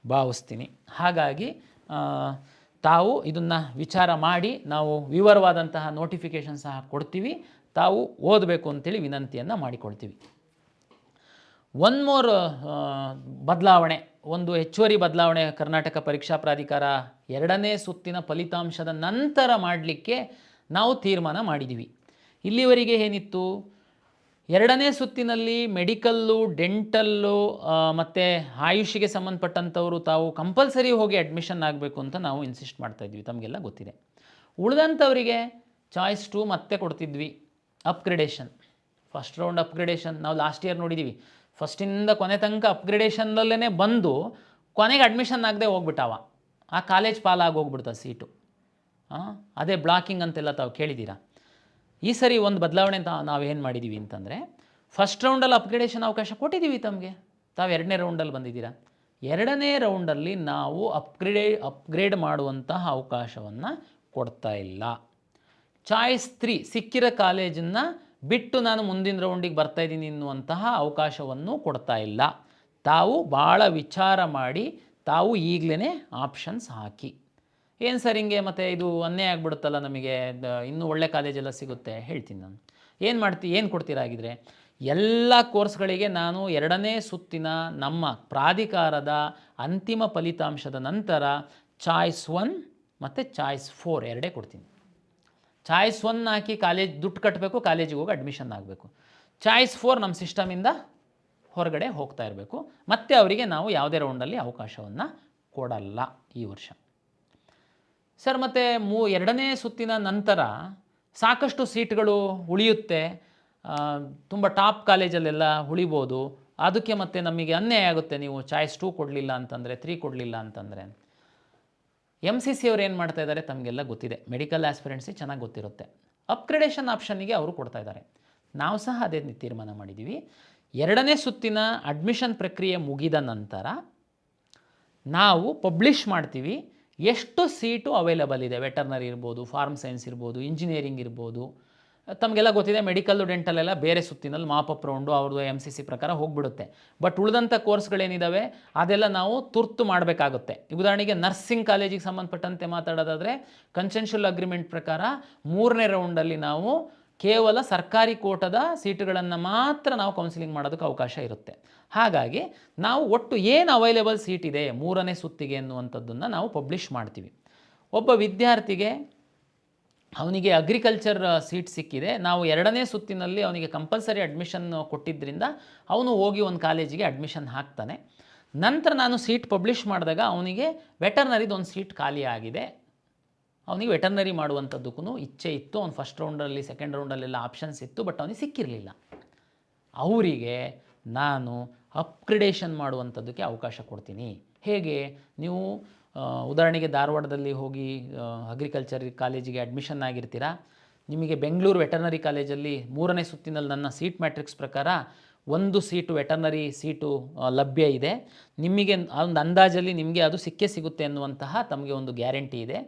ಭಾವಿಸ್ತೀನಿ. ಹಾಗಾಗಿ ತಾವು ಇದನ್ನು ವಿಚಾರ ಮಾಡಿ ನಾವು ವಿವರವಾದಂತಹ ನೋಟಿಫಿಕೇಷನ್ ಸಹ ಕೊಡ್ತೀವಿ, ತಾವು ಓದಬೇಕು ಅಂತೇಳಿ ವಿನಂತಿಯನ್ನು ಮಾಡಿಕೊಳ್ತೀವಿ. ಒನ್ ಮೋರ್ ಬದಲಾವಣೆ, ಒಂದು ಹೆಚ್ಚುವರಿ ಬದಲಾವಣೆ ಕರ್ನಾಟಕ ಪರೀಕ್ಷಾ ಪ್ರಾಧಿಕಾರ 2ನೇ ಸುತ್ತಿನ ಫಲಿತಾಂಶದ ನಂತರ ಮಾಡಲಿಕ್ಕೆ ನಾವು ತೀರ್ಮಾನ ಮಾಡಿದ್ದೀವಿ. ಇಲ್ಲಿವರೆಗೆ ಏನಿತ್ತು, 2ನೇ ಸುತ್ತಿನಲ್ಲಿ ಮೆಡಿಕಲ್ಲು, ಡೆಂಟಲ್ಲು ಮತ್ತು ಆಯುಷಿಗೆ ಸಂಬಂಧಪಟ್ಟಂಥವರು ತಾವು ಕಂಪಲ್ಸರಿ ಹೋಗಿ ಅಡ್ಮಿಷನ್ ಆಗಬೇಕು ಅಂತ ನಾವು ಇನ್ಸಿಸ್ಟ್ ಮಾಡ್ತಾಯಿದ್ವಿ, ತಮಗೆಲ್ಲ ಗೊತ್ತಿದೆ. ಉಳಿದಂಥವರಿಗೆ ಚಾಯ್ಸ್ 2 ಮತ್ತೆ ಕೊಡ್ತಿದ್ವಿ. ಅಪ್ಗ್ರೇಡೇಷನ್, ಫಸ್ಟ್ ರೌಂಡ್ ಅಪ್ಗ್ರೇಡೇಷನ್ ನಾವು ಲಾಸ್ಟ್ ಇಯರ್ ನೋಡಿದ್ದೀವಿ. ಫಸ್ಟಿಂದ ಕೊನೆ ತನಕ ಅಪ್ಗ್ರೇಡೇಷನ್ನಲ್ಲೇ ಬಂದು ಕೊನೆಗೆ ಅಡ್ಮಿಷನ್ ಆಗದೆ ಹೋಗ್ಬಿಟ್ಟಾವ, ಆ ಕಾಲೇಜ್ ಪಾಲಾಗಿ ಹೋಗ್ಬಿಡ್ತದೆ ಸೀಟು. ಅದೇ ಬ್ಲಾಕಿಂಗ್ ಅಂತೆಲ್ಲ ತಾವು ಕೇಳಿದ್ದೀರಾ. ಈ ಸರಿ ಒಂದು ಬದಲಾವಣೆ ಅಂತ ನಾವೇನು ಮಾಡಿದ್ದೀವಿ ಅಂತಂದರೆ, ಫಸ್ಟ್ ರೌಂಡಲ್ಲಿ ಅಪ್ಗ್ರೇಡೇಷನ್ ಅವಕಾಶ ಕೊಟ್ಟಿದ್ದೀವಿ ತಮಗೆ, ತಾವು 2ನೇ ರೌಂಡಲ್ಲಿ ಬಂದಿದ್ದೀರಾ. 2ನೇ ರೌಂಡಲ್ಲಿ ನಾವು ಅಪ್ಗ್ರೇಡ್ ಮಾಡುವಂತಹ ಅವಕಾಶವನ್ನು ಕೊಡ್ತಾ ಇಲ್ಲ. ಚಾಯ್ಸ್ 3 ಸಿಕ್ಕಿರೋ ಕಾಲೇಜನ್ನು ಬಿಟ್ಟು ನಾನು ಮುಂದಿನ ರೌಂಡಿಗೆ ಬರ್ತಾಯಿದ್ದೀನಿ ಎನ್ನುವಂತಹ ಅವಕಾಶವನ್ನು ಕೊಡ್ತಾ ಇಲ್ಲ. ತಾವು ಭಾಳ ವಿಚಾರ ಮಾಡಿ ತಾವು ಈಗಲೇ ಆಪ್ಷನ್ಸ್ ಹಾಕಿ. ಏನು ಸರ್ ಹಿಂಗೆ ಮತ್ತು ಇದು ಅನ್ಯಾಯ ಆಗಿಬಿಡುತ್ತಲ್ಲ, ನಮಗೆ ಇನ್ನೂ ಒಳ್ಳೆ ಕಾಲೇಜೆಲ್ಲ ಸಿಗುತ್ತೆ. ಹೇಳ್ತೀನಿ ನಾನು ಏನು ಕೊಡ್ತೀರಾ ಆಗಿದ್ರೆ, ಎಲ್ಲ ಕೋರ್ಸ್ಗಳಿಗೆ ನಾನು 2ನೇ ಸುತ್ತಿನ ನಮ್ಮ ಪ್ರಾಧಿಕಾರದ ಅಂತಿಮ ಫಲಿತಾಂಶದ ನಂತರ ಚಾಯ್ಸ್ 1 ಮತ್ತು ಚಾಯ್ಸ್ 4 ಎರಡೇ ಕೊಡ್ತೀನಿ. ಚಾಯ್ಸ್ 1 ಹಾಕಿ ಕಾಲೇಜ್ ದುಡ್ಡು ಕಟ್ಟಬೇಕು, ಕಾಲೇಜಿಗೆ ಹೋಗಿ ಅಡ್ಮಿಷನ್ ಆಗಬೇಕು. ಚಾಯ್ಸ್ 4 ನಮ್ಮ ಸಿಸ್ಟಮಿಂದ ಹೊರಗಡೆ ಹೋಗ್ತಾ ಇರಬೇಕು. ಮತ್ತು ಅವರಿಗೆ ನಾವು ಯಾವುದೇ ರೌಂಡಲ್ಲಿ ಅವಕಾಶವನ್ನು ಕೊಡಲ್ಲ ಈ ವರ್ಷ. ಸರ್ ಮತ್ತು 2ನೇ ಸುತ್ತಿನ ನಂತರ ಸಾಕಷ್ಟು ಸೀಟ್ಗಳು ಉಳಿಯುತ್ತೆ, ತುಂಬ ಟಾಪ್ ಕಾಲೇಜಲ್ಲೆಲ್ಲ ಉಳಿಬೋದು, ಅದಕ್ಕೆ ಮತ್ತೆ ನಮಗೆ ಅನ್ಯಾಯ ಆಗುತ್ತೆ ನೀವು ಚಾಯ್ಸ್ 2 ಕೊಡಲಿಲ್ಲ ಅಂತಂದರೆ, 3 ಕೊಡಲಿಲ್ಲ ಅಂತಂದರೆ. MCC ಅವ್ರು ಏನು ಮಾಡ್ತಾ ಇದ್ದಾರೆ ತಮಗೆಲ್ಲ ಗೊತ್ತಿದೆ, ಮೆಡಿಕಲ್ ಆಸ್ಪಿರೆಂಟ್ಸಿಗೆ ಚೆನ್ನಾಗಿ ಗೊತ್ತಿರುತ್ತೆ. ಅಪ್ಗ್ರೇಡೇಷನ್ ಆಪ್ಷನ್ನಿಗೆ ಅವರು ಕೊಡ್ತಾ ಇದ್ದಾರೆ. ನಾವು ಸಹ ಅದೇ ತೀರ್ಮಾನ ಮಾಡಿದ್ದೀವಿ. 2ನೇ ಸುತ್ತಿನ ಅಡ್ಮಿಷನ್ ಪ್ರಕ್ರಿಯೆ ಮುಗಿದ ನಂತರ ನಾವು ಪಬ್ಲಿಷ್ ಮಾಡ್ತೀವಿ ಎಷ್ಟು ಸೀಟು ಅವೈಲಬಲ್ ಇದೆ. ವೆಟರ್ನರಿ ಇರ್ಬೋದು, ಫಾರ್ಮ್ ಸೈನ್ಸ್ ಇರ್ಬೋದು, ಇಂಜಿನಿಯರಿಂಗ್ ಇರ್ಬೋದು. ತಮಗೆಲ್ಲ ಗೊತ್ತಿದೆ ಮೆಡಿಕಲ್ಲು ಡೆಂಟಲೆಲ್ಲ ಬೇರೆ ಸುತ್ತಿನಲ್ಲಿ ಮಾಪಪ್ ರೌಂಡು ಅವ್ರದ್ದು MCC ಪ್ರಕಾರ ಹೋಗ್ಬಿಡುತ್ತೆ. ಬಟ್ ಉಳಿದಂಥ ಕೋರ್ಸ್ಗಳೇನಿದ್ದಾವೆ ಅದೆಲ್ಲ ನಾವು ತುರ್ತು ಮಾಡಬೇಕಾಗುತ್ತೆ. ಉದಾಹರಣೆಗೆ ನರ್ಸಿಂಗ್ ಕಾಲೇಜಿಗೆ ಸಂಬಂಧಪಟ್ಟಂತೆ ಮಾತಾಡೋದಾದರೆ ಕನ್ಸೆನ್ಷುಯಲ್ ಅಗ್ರಿಮೆಂಟ್ ಪ್ರಕಾರ 3ನೇ ರೌಂಡಲ್ಲಿ ನಾವು ಕೇವಲ ಸರ್ಕಾರಿ ಕೋಟದ ಸೀಟುಗಳನ್ನು ಮಾತ್ರ ನಾವು ಕೌನ್ಸಿಲಿಂಗ್ ಮಾಡೋದಕ್ಕೆ ಅವಕಾಶ ಇರುತ್ತೆ. ಹಾಗಾಗಿ ನಾವು ಒಟ್ಟು ಏನು ಅವೈಲೇಬಲ್ ಸೀಟ್ ಇದೆ 3ನೇ ಸುತ್ತಿಗೆ ಅನ್ನುವಂಥದ್ದನ್ನು ನಾವು ಪಬ್ಲಿಷ್ ಮಾಡ್ತೀವಿ. ಒಬ್ಬ ವಿದ್ಯಾರ್ಥಿಗೆ ಅವನಿಗೆ ಅಗ್ರಿಕಲ್ಚರ್ ಸೀಟ್ ಸಿಕ್ಕಿದೆ, ನಾವು 2ನೇ ಸುತ್ತಿನಲ್ಲಿ ಅವನಿಗೆ ಕಂಪಲ್ಸರಿ ಅಡ್ಮಿಷನ್ ಕೊಟ್ಟಿದ್ದರಿಂದ ಅವನು ಹೋಗಿ ಒಂದು ಕಾಲೇಜಿಗೆ ಅಡ್ಮಿಷನ್ ಹಾಕ್ತಾನೆ. ನಂತರ ನಾನು ಸೀಟ್ ಪಬ್ಲಿಷ್ ಮಾಡಿದಾಗ ಅವನಿಗೆ ವೆಟರ್ನರಿದು ಒಂದು ಸೀಟ್ ಖಾಲಿ ಆಗಿದೆ, ಅವನಿಗೆ ವೆಟರ್ನರಿ ಮಾಡುವಂಥದ್ದಕ್ಕೂ ಇಚ್ಛೆ ಇತ್ತು. ಅವ್ನು ಫಸ್ಟ್ ರೌಂಡಲ್ಲಿ ಸೆಕೆಂಡ್ ರೌಂಡಲ್ಲೆಲ್ಲ ಆಪ್ಷನ್ಸ್ ಇತ್ತು, ಬಟ್ ಅವನಿಗೆ ಸಿಕ್ಕಿರಲಿಲ್ಲ. ಅವರಿಗೆ ನಾನು ಅಪ್ಗ್ರೇಡೇಷನ್ ಮಾಡುವಂಥದ್ದಕ್ಕೆ ಅವಕಾಶ ಕೊಡ್ತೀನಿ. ಹೇಗೆ, ನೀವು ಉದಾಹರಣೆಗೆ ಧಾರವಾಡದಲ್ಲಿ ಹೋಗಿ ಅಗ್ರಿಕಲ್ಚರ್ ಕಾಲೇಜಿಗೆ ಅಡ್ಮಿಷನ್ ಆಗಿರ್ತೀರಾ, ನಿಮಗೆ ಬೆಂಗಳೂರು ವೆಟರ್ನರಿ ಕಾಲೇಜಲ್ಲಿ 3ನೇ ಸುತ್ತಿನಲ್ಲಿ ನನ್ನ ಸೀಟ್ ಮ್ಯಾಟ್ರಿಕ್ಸ್ ಪ್ರಕಾರ 1 ಸೀಟು ವೆಟರ್ನರಿ ಸೀಟು ಲಭ್ಯ ಇದೆ. ನಿಮಗೆ ಒಂದು ಅಂದಾಜಲ್ಲಿ ನಿಮಗೆ ಅದು ಸಿಗುತ್ತೆ ಅನ್ನುವಂತಹ ತಮಗೆ ಒಂದು ಗ್ಯಾರಂಟಿ ಇದೆ.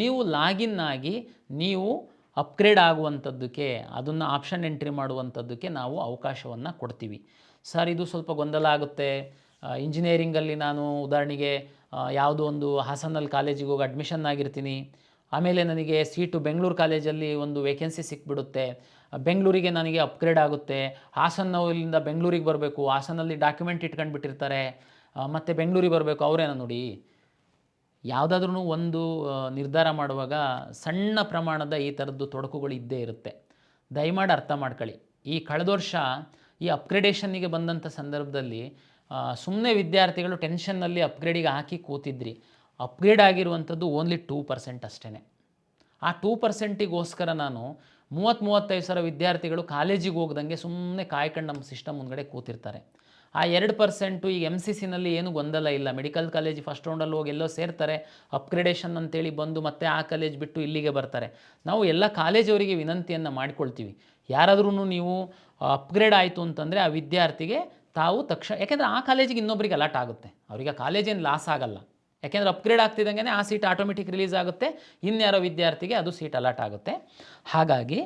ನೀವು ಲಾಗಿನ್ ಆಗಿ ನೀವು ಅಪ್ಗ್ರೇಡ್ ಆಗುವಂಥದ್ದಕ್ಕೆ, ಅದನ್ನು ಆಪ್ಷನ್ ಎಂಟ್ರಿ ಮಾಡುವಂಥದ್ದಕ್ಕೆ ನಾವು ಅವಕಾಶವನ್ನು ಕೊಡ್ತೀವಿ. ಸರ್ ಇದು ಸ್ವಲ್ಪ ಗೊಂದಲ ಆಗುತ್ತೆ, ಇಂಜಿನಿಯರಿಂಗಲ್ಲಿ ನಾನು ಉದಾಹರಣೆಗೆ ಯಾವುದೋ ಒಂದು ಹಾಸನಲ್ಲಿ ಕಾಲೇಜಿಗೆ ಹೋಗಿ ಅಡ್ಮಿಷನ್ ಆಗಿರ್ತೀನಿ, ಆಮೇಲೆ ನನಗೆ ಸೀಟು ಬೆಂಗಳೂರು ಕಾಲೇಜಲ್ಲಿ ಒಂದು ವೇಕೆನ್ಸಿ ಸಿಕ್ಬಿಡುತ್ತೆ, ಬೆಂಗಳೂರಿಗೆ ನನಗೆ ಅಪ್ಗ್ರೇಡ್ ಆಗುತ್ತೆ, ಹಾಸನಲ್ಲಿಂದ ಬೆಂಗಳೂರಿಗೆ ಬರಬೇಕು, ಹಾಸನಲ್ಲಿ ಡಾಕ್ಯುಮೆಂಟ್ ಇಟ್ಕೊಂಡು ಬಿಟ್ಟಿರ್ತಾರೆ, ಮತ್ತು ಬೆಂಗಳೂರಿಗೆ ಬರಬೇಕು, ಅವರೇನ ನೋಡಿ ಯಾವುದಾದ್ರೂ ಒಂದು ನಿರ್ಧಾರ ಮಾಡುವಾಗ ಸಣ್ಣ ಪ್ರಮಾಣದ ಈ ಥರದ್ದು ತೊಡಕುಗಳು ಇದ್ದೇ ಇರುತ್ತೆ. ದಯಮಾಡಿ ಅರ್ಥ ಮಾಡ್ಕೊಳ್ಳಿ. ಈ ಕಳೆದ ವರ್ಷ ಈ ಅಪ್ಗ್ರೇಡೇಷನ್ನಿಗೆ ಬಂದಂಥ ಸಂದರ್ಭದಲ್ಲಿ ಸುಮ್ಮನೆ ವಿದ್ಯಾರ್ಥಿಗಳು ಟೆನ್ಷನ್ನಲ್ಲಿ ಅಪ್ಗ್ರೇಡಿಗೆ ಹಾಕಿ ಕೂತಿದ್ರಿ. ಅಪ್ಗ್ರೇಡ್ ಆಗಿರುವಂಥದ್ದು ಓನ್ಲಿ 2% ಅಷ್ಟೇ. ಆ 2%ಗೋಸ್ಕರ ನಾನು 30-35 ಸಾವಿರ ವಿದ್ಯಾರ್ಥಿಗಳು ಕಾಲೇಜಿಗೆ ಹೋಗ್ದಂಗೆ ಸುಮ್ಮನೆ ಕಾಯ್ಕೊಂಡು ನಮ್ಮ ಸಿಸ್ಟಮ್ ಮುಂದ್ಗಡೆ ಕೂತಿರ್ತಾರೆ. ಆ 2% ಈಗ MCCನಲ್ಲಿ ಏನು ಗೊಂದಲ ಇಲ್ಲ. ಮೆಡಿಕಲ್ ಕಾಲೇಜ್ ಫಸ್ಟ್ ರೌಂಡಲ್ಲಿ ಹೋಗಿ ಎಲ್ಲೋ ಸೇರ್ತಾರೆ, ಅಪ್ಗ್ರೇಡೇಷನ್ ಅಂತೇಳಿ ಬಂದು ಮತ್ತೆ ಆ ಕಾಲೇಜ್ ಬಿಟ್ಟು ಇಲ್ಲಿಗೆ ಬರ್ತಾರೆ. ನಾವು ಎಲ್ಲ ಕಾಲೇಜವರಿಗೆ ವಿನಂತಿಯನ್ನು ಮಾಡಿಕೊಳ್ತೀವಿ, ಯಾರಾದ್ರೂ ನೀವು ಅಪ್ಗ್ರೇಡ್ ಆಯಿತು ಅಂತಂದರೆ ಆ ವಿದ್ಯಾರ್ಥಿಗೆ ತಾವು ತಕ್ಷಣ, ಯಾಕೆಂದರೆ ಆ ಕಾಲೇಜಿಗೆ ಇನ್ನೊಬ್ಬರಿಗೆ ಅಲಾಟ್ ಆಗುತ್ತೆ, ಅವರಿಗೆ ಆ ಕಾಲೇಜೇನು ಲಾಸ್ ಆಗಲ್ಲ. ಯಾಕೆಂದರೆ ಅಪ್ಗ್ರೇಡ್ ಆಗ್ತಿದ್ದಂಗೆ ಆ ಸೀಟ್ ಆಟೋಮೆಟಿಕ್ ರಿಲೀಸ್ ಆಗುತ್ತೆ, ಇನ್ಯಾರೋ ವಿದ್ಯಾರ್ಥಿಗೆ ಅದು ಸೀಟ್ ಅಲಾಟ್ ಆಗುತ್ತೆ. ಹಾಗಾಗಿ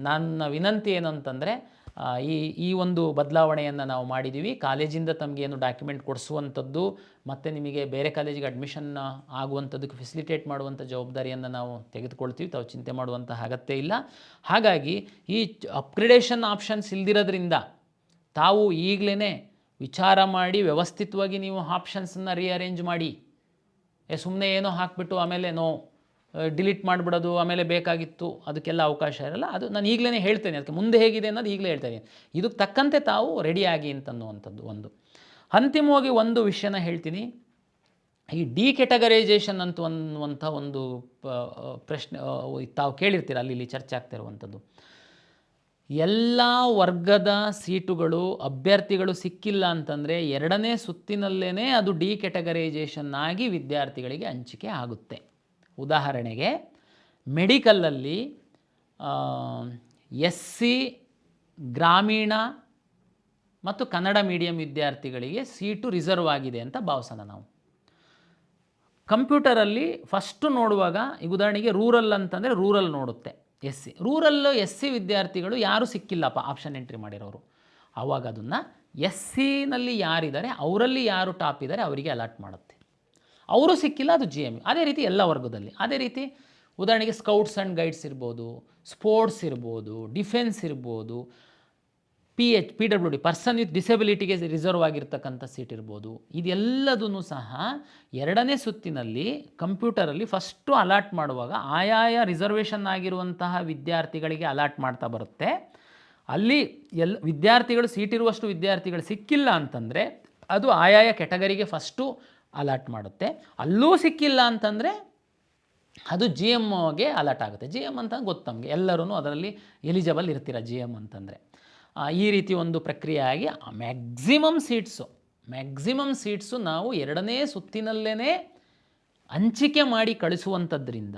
ನನ್ನ ವಿನಂತಿ ಏನು ಅಂತಂದರೆ, ಈ ಒಂದು ಬದಲಾವಣೆಯನ್ನು ನಾವು ಮಾಡಿದ್ದೀವಿ. ಕಾಲೇಜಿಂದ ತಮಗೇನು ಡಾಕ್ಯುಮೆಂಟ್ ಕೊಡಿಸುವಂಥದ್ದು ಮತ್ತು ನಿಮಗೆ ಬೇರೆ ಕಾಲೇಜಿಗೆ ಅಡ್ಮಿಷನ್ ಆಗುವಂಥದ್ದಕ್ಕೆ ಫೆಸಿಲಿಟೇಟ್ ಮಾಡುವಂಥ ಜವಾಬ್ದಾರಿಯನ್ನು ನಾವು ತೆಗೆದುಕೊಳ್ತೀವಿ. ತಾವು ಚಿಂತೆ ಮಾಡುವಂಥ ಅಗತ್ಯ ಇಲ್ಲ. ಹಾಗಾಗಿ ಈ ಅಪ್ಗ್ರೇಡೇಷನ್ ಆಪ್ಷನ್ಸ್ ಇಲ್ದಿರೋದ್ರಿಂದ ತಾವು ಈಗಲೇ ವಿಚಾರ ಮಾಡಿ ವ್ಯವಸ್ಥಿತವಾಗಿ ನೀವು ಆಪ್ಷನ್ಸನ್ನು ರೀಅರೇಂಜ್ ಮಾಡಿ. ಸುಮ್ಮನೆ ಏನೋ ಹಾಕಿಬಿಟ್ಟು ಆಮೇಲೆ ಡಿಲೀಟ್ ಮಾಡಿಬಿಡೋದು, ಆಮೇಲೆ ಬೇಕಾಗಿತ್ತು, ಅದಕ್ಕೆಲ್ಲ ಅವಕಾಶ ಇರಲ್ಲ. ಅದು ನಾನು ಈಗಲೇ ಹೇಳ್ತೇನೆ, ಅದಕ್ಕೆ ಮುಂದೆ ಹೇಗಿದೆ ಅನ್ನೋದು ಈಗಲೇ ಹೇಳ್ತೇನೆ. ಇದಕ್ಕೆ ತಕ್ಕಂತೆ ತಾವು ರೆಡಿಯಾಗಿ ಅಂತನ್ನುವಂಥದ್ದು ಒಂದು. ಅಂತಿಮವಾಗಿ ಒಂದು ವಿಷಯನ ಹೇಳ್ತೀನಿ. ಈ ಡಿಕ್ಯಾಟಗರೈಸೇಷನ್ ಅನ್ನುವಂಥ ಒಂದು ಪ್ರಶ್ನೆ ತಾವು ಕೇಳಿರ್ತೀರ, ಅಲ್ಲಿ ಚರ್ಚೆ ಆಗ್ತಿರುವಂಥದ್ದು. ಎಲ್ಲ ವರ್ಗದ ಸೀಟುಗಳು ಅಭ್ಯರ್ಥಿಗಳು ಸಿಕ್ಕಿಲ್ಲ ಅಂತಂದರೆ 2ನೇ ಸುತ್ತಿನಲ್ಲೇ ಅದು ಡಿಕ್ಯಾಟಗರೈಸೇಷನ್ ಆಗಿ ವಿದ್ಯಾರ್ಥಿಗಳಿಗೆ ಹಂಚಿಕೆ ಆಗುತ್ತೆ. ಉದಾಹರಣೆಗೆ ಮೆಡಿಕಲಲ್ಲಿ SC ಗ್ರಾಮೀಣ ಮತ್ತು ಕನ್ನಡ ಮೀಡಿಯಂ ವಿದ್ಯಾರ್ಥಿಗಳಿಗೆ ಸೀಟು ರಿಸರ್ವ್ ಆಗಿದೆ ಅಂತ ಭಾವಿಸೋಣ ನಾವು. ಕಂಪ್ಯೂಟರಲ್ಲಿ ಫಸ್ಟು ನೋಡುವಾಗ ಈಗ ಉದಾಹರಣೆಗೆ ರೂರಲ್ ಅಂತಂದರೆ ರೂರಲ್ ನೋಡುತ್ತೆ, ರೂರಲ್ಲು SC ವಿದ್ಯಾರ್ಥಿಗಳು ಯಾರೂ ಸಿಕ್ಕಿಲ್ಲಪ್ಪ ಆಪ್ಷನ್ ಎಂಟ್ರಿ ಮಾಡಿರೋರು. ಆವಾಗ ಅದನ್ನು SCನಲ್ಲಿ ಯಾರಿದ್ದಾರೆ ಅವರಲ್ಲಿ ಯಾರು ಟಾಪ್ ಇದ್ದಾರೆ ಅವರಿಗೆ ಅಲಾಟ್ ಮಾಡುತ್ತೆ. ಅವರು ಸಿಕ್ಕಿಲ್ಲ, ಅದು GMU. ಅದೇ ರೀತಿ ಎಲ್ಲ ವರ್ಗದಲ್ಲಿ. ಅದೇ ರೀತಿ ಉದಾಹರಣೆಗೆ ಸ್ಕೌಟ್ಸ್ ಆ್ಯಂಡ್ ಗೈಡ್ಸ್ ಇರ್ಬೋದು, ಸ್ಪೋರ್ಟ್ಸ್ ಇರ್ಬೋದು, ಡಿಫೆನ್ಸ್ ಇರ್ಬೋದು, PWD ಪರ್ಸನ್ ವಿತ್ ಡಿಸೆಬಿಲಿಟಿಗೆ ರಿಸರ್ವ್ ಆಗಿರ್ತಕ್ಕಂಥ ಸೀಟ್ ಇರ್ಬೋದು. ಇದೆಲ್ಲದೂ ಸಹ 2ನೇ ಸುತ್ತಿನಲ್ಲಿ ಕಂಪ್ಯೂಟರಲ್ಲಿ ಫಸ್ಟು ಅಲಾಟ್ ಮಾಡುವಾಗ ಆಯಾಯ ರಿಸರ್ವೇಷನ್ ಆಗಿರುವಂತಹ ವಿದ್ಯಾರ್ಥಿಗಳಿಗೆ ಅಲಾಟ್ ಮಾಡ್ತಾ ಬರುತ್ತೆ. ಅಲ್ಲಿ ವಿದ್ಯಾರ್ಥಿಗಳು ಸೀಟಿರುವಷ್ಟು ವಿದ್ಯಾರ್ಥಿಗಳು ಸಿಕ್ಕಿಲ್ಲ ಅಂತಂದರೆ ಅದು ಆಯಾಯ ಕ್ಯಾಟಗರಿಗೆ ಫಸ್ಟು ಅಲಾಟ್ ಮಾಡುತ್ತೆ. ಅಲ್ಲೂ ಸಿಕ್ಕಿಲ್ಲ ಅಂತಂದರೆ ಅದು GMಗೆ ಅಲಾಟ್ ಆಗುತ್ತೆ. GM ಅಂತ ಗೊತ್ತು ನಮಗೆ, ಎಲ್ಲರೂ ಅದರಲ್ಲಿ ಎಲಿಜಿಬಲ್ ಇರ್ತೀರ GM ಅಂತಂದರೆ. ಈ ರೀತಿ ಒಂದು ಪ್ರಕ್ರಿಯೆ ಆಗಿ ಮ್ಯಾಕ್ಸಿಮಮ್ ಸೀಟ್ಸು ನಾವು 2ನೇ ಸುತ್ತಿನಲ್ಲೇ ಹಂಚಿಕೆ ಮಾಡಿ ಕಳಿಸುವಂಥದ್ರಿಂದ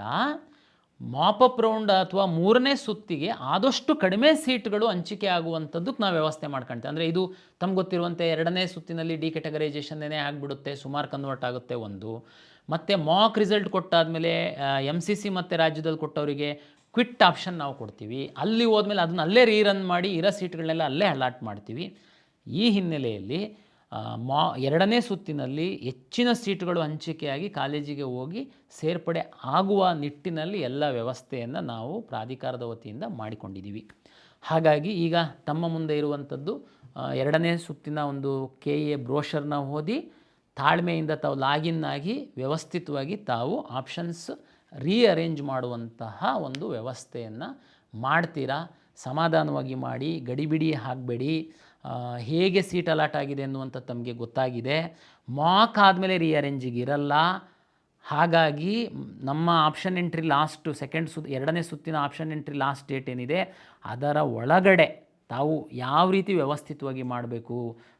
ಮಾಪಪ್ ರೌಂಡ್ ಅಥವಾ 3ನೇ ಸುತ್ತಿಗೆ ಆದಷ್ಟು ಕಡಿಮೆ ಸೀಟ್ಗಳು ಹಂಚಿಕೆ ಆಗುವಂಥದ್ದಕ್ಕೆ ನಾವು ವ್ಯವಸ್ಥೆ ಮಾಡ್ಕೊಳ್ತೇವೆ. ಅಂದರೆ ಇದು ತಮ್ಗೆ ಗೊತ್ತಿರುವಂತೆ 2ನೇ ಸುತ್ತಿನಲ್ಲಿ ಡಿಕ್ಯಾಟಗರೈಸೇಷನ್ನೇ ಆಗಿಬಿಡುತ್ತೆ, ಸುಮಾರು ಕನ್ವರ್ಟ್ ಆಗುತ್ತೆ ಒಂದು. ಮತ್ತು ಮಾಕ್ ರಿಸಲ್ಟ್ ಕೊಟ್ಟಾದಮೇಲೆ MCC ಮತ್ತು ರಾಜ್ಯದಲ್ಲಿ ಕೊಟ್ಟವರಿಗೆ ಕ್ವಿಟ್ ಆಪ್ಷನ್ ನಾವು ಕೊಡ್ತೀವಿ. ಅಲ್ಲಿ ಹೋದ್ಮೇಲೆ ಅದನ್ನ ಅಲ್ಲೇ ರೀರನ್ ಮಾಡಿ ಇರೋ ಸೀಟ್ಗಳನ್ನೆಲ್ಲ ಅಲ್ಲೇ ಅಲಾಟ್ ಮಾಡ್ತೀವಿ. ಈ ಹಿನ್ನೆಲೆಯಲ್ಲಿ 2ನೇ ಸುತ್ತಿನಲ್ಲಿ ಹೆಚ್ಚಿನ ಸೀಟುಗಳು ಹಂಚಿಕೆಯಾಗಿ ಕಾಲೇಜಿಗೆ ಹೋಗಿ ಸೇರ್ಪಡೆ ಆಗುವ ನಿಟ್ಟಿನಲ್ಲಿ ಎಲ್ಲ ವ್ಯವಸ್ಥೆಯನ್ನು ನಾವು ಪ್ರಾಧಿಕಾರದ ವತಿಯಿಂದ ಮಾಡಿಕೊಂಡಿದ್ದೀವಿ. ಹಾಗಾಗಿ ಈಗ ತಮ್ಮ ಮುಂದೆ ಇರುವಂಥದ್ದು 2ನೇ ಸುತ್ತಿನ ಒಂದು KA ಬ್ರೋಷರ್ನ ಓದಿ ತಾಳ್ಮೆಯಿಂದ ತಾವು ಲಾಗಿನ್ ಆಗಿ ವ್ಯವಸ್ಥಿತವಾಗಿ ತಾವು ಆಪ್ಷನ್ಸ್ ರೀಅರೇಂಜ್ ಮಾಡುವಂತಹ ಒಂದು ವ್ಯವಸ್ಥೆಯನ್ನು ಮಾಡ್ತೀರಾ. ಸಮಾಧಾನವಾಗಿ ಮಾಡಿ, ಗಡಿಬಿಡಿ ಆಗಬೇಡಿ. ಹೇಗೆ ಸೀಟ್ ಅಲಾಟ್ ಆಗಿದೆ ಅನ್ನುವಂಥ ತಮಗೆ ಗೊತ್ತಾಗಿದೆ. ಮಾಕ್ ಆದಮೇಲೆ ರೀಅರೇಂಜಿಗೆ ಇರಲ್ಲ. ಹಾಗಾಗಿ ನಮ್ಮ ಆಪ್ಷನ್ ಎಂಟ್ರಿ ಲಾಸ್ಟ್ 2ನೇ ಸುತ್ತಿನ ಆಪ್ಷನ್ ಎಂಟ್ರಿ ಲಾಸ್ಟ್ ಡೇಟ್ ಏನಿದೆ ಅದರ ಒಳಗಡೆ ತಾವು ಯಾವ ರೀತಿ ವ್ಯವಸ್ಥಿತವಾಗಿ ಮಾಡಬೇಕು,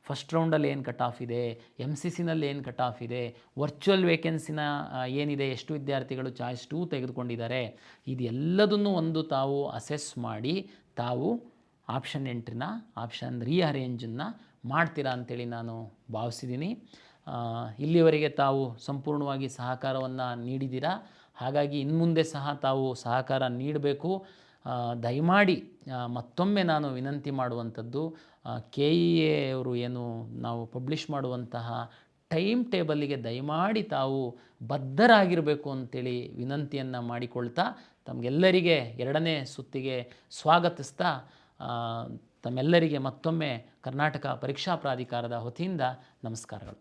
ಫಸ್ಟ್ ರೌಂಡಲ್ಲಿ ಏನು ಕಟ್ ಆಫ್ ಇದೆ, MCCನಲ್ಲಿ ಏನು ಕಟ್ ಆಫ್ ಇದೆ, ವರ್ಚುವಲ್ ವೇಕೆನ್ಸಿನ ಏನಿದೆ, ಎಷ್ಟು ವಿದ್ಯಾರ್ಥಿಗಳು ಚಾಯ್ಸ್ 2 ತೆಗೆದುಕೊಂಡಿದ್ದಾರೆ, ಇದೆಲ್ಲದನ್ನು ಒಂದು ತಾವು ಅಸೆಸ್ ಮಾಡಿ ತಾವು ಆಪ್ಷನ್ ರೀಅರೇಂಜನ್ನು ಮಾಡ್ತೀರಾ ಅಂತೇಳಿ ನಾನು ಭಾವಿಸಿದ್ದೀನಿ. ಇಲ್ಲಿವರೆಗೆ ತಾವು ಸಂಪೂರ್ಣವಾಗಿ ಸಹಕಾರವನ್ನು ನೀಡಿದ್ದೀರಾ. ಹಾಗಾಗಿ ಇನ್ಮುಂದೆ ಸಹ ತಾವು ಸಹಕಾರ ನೀಡಬೇಕು. ದಯಮಾಡಿ ಮತ್ತೊಮ್ಮೆ ನಾನು ವಿನಂತಿ ಮಾಡುವಂಥದ್ದು, KEA ಅವರು ಏನು ನಾವು ಪಬ್ಲಿಷ್ ಮಾಡುವಂತಹ ಟೈಮ್ ಟೇಬಲ್ಲಿಗೆ ದಯಮಾಡಿ ತಾವು ಬದ್ಧರಾಗಿರಬೇಕು ಅಂತೇಳಿ ವಿನಂತಿಯನ್ನು ಮಾಡಿಕೊಳ್ತಾ ತಮಗೆಲ್ಲರಿಗೆ 2ನೇ ಸುತ್ತಿಗೆ ಸ್ವಾಗತಿಸ್ತಾ ತಮ್ಮೆಲ್ಲರಿಗೆ ಮತ್ತೊಮ್ಮೆ ಕರ್ನಾಟಕ ಪರೀಕ್ಷಾ ಪ್ರಾಧಿಕಾರದ ವತಿಯಿಂದ ನಮಸ್ಕಾರಗಳು.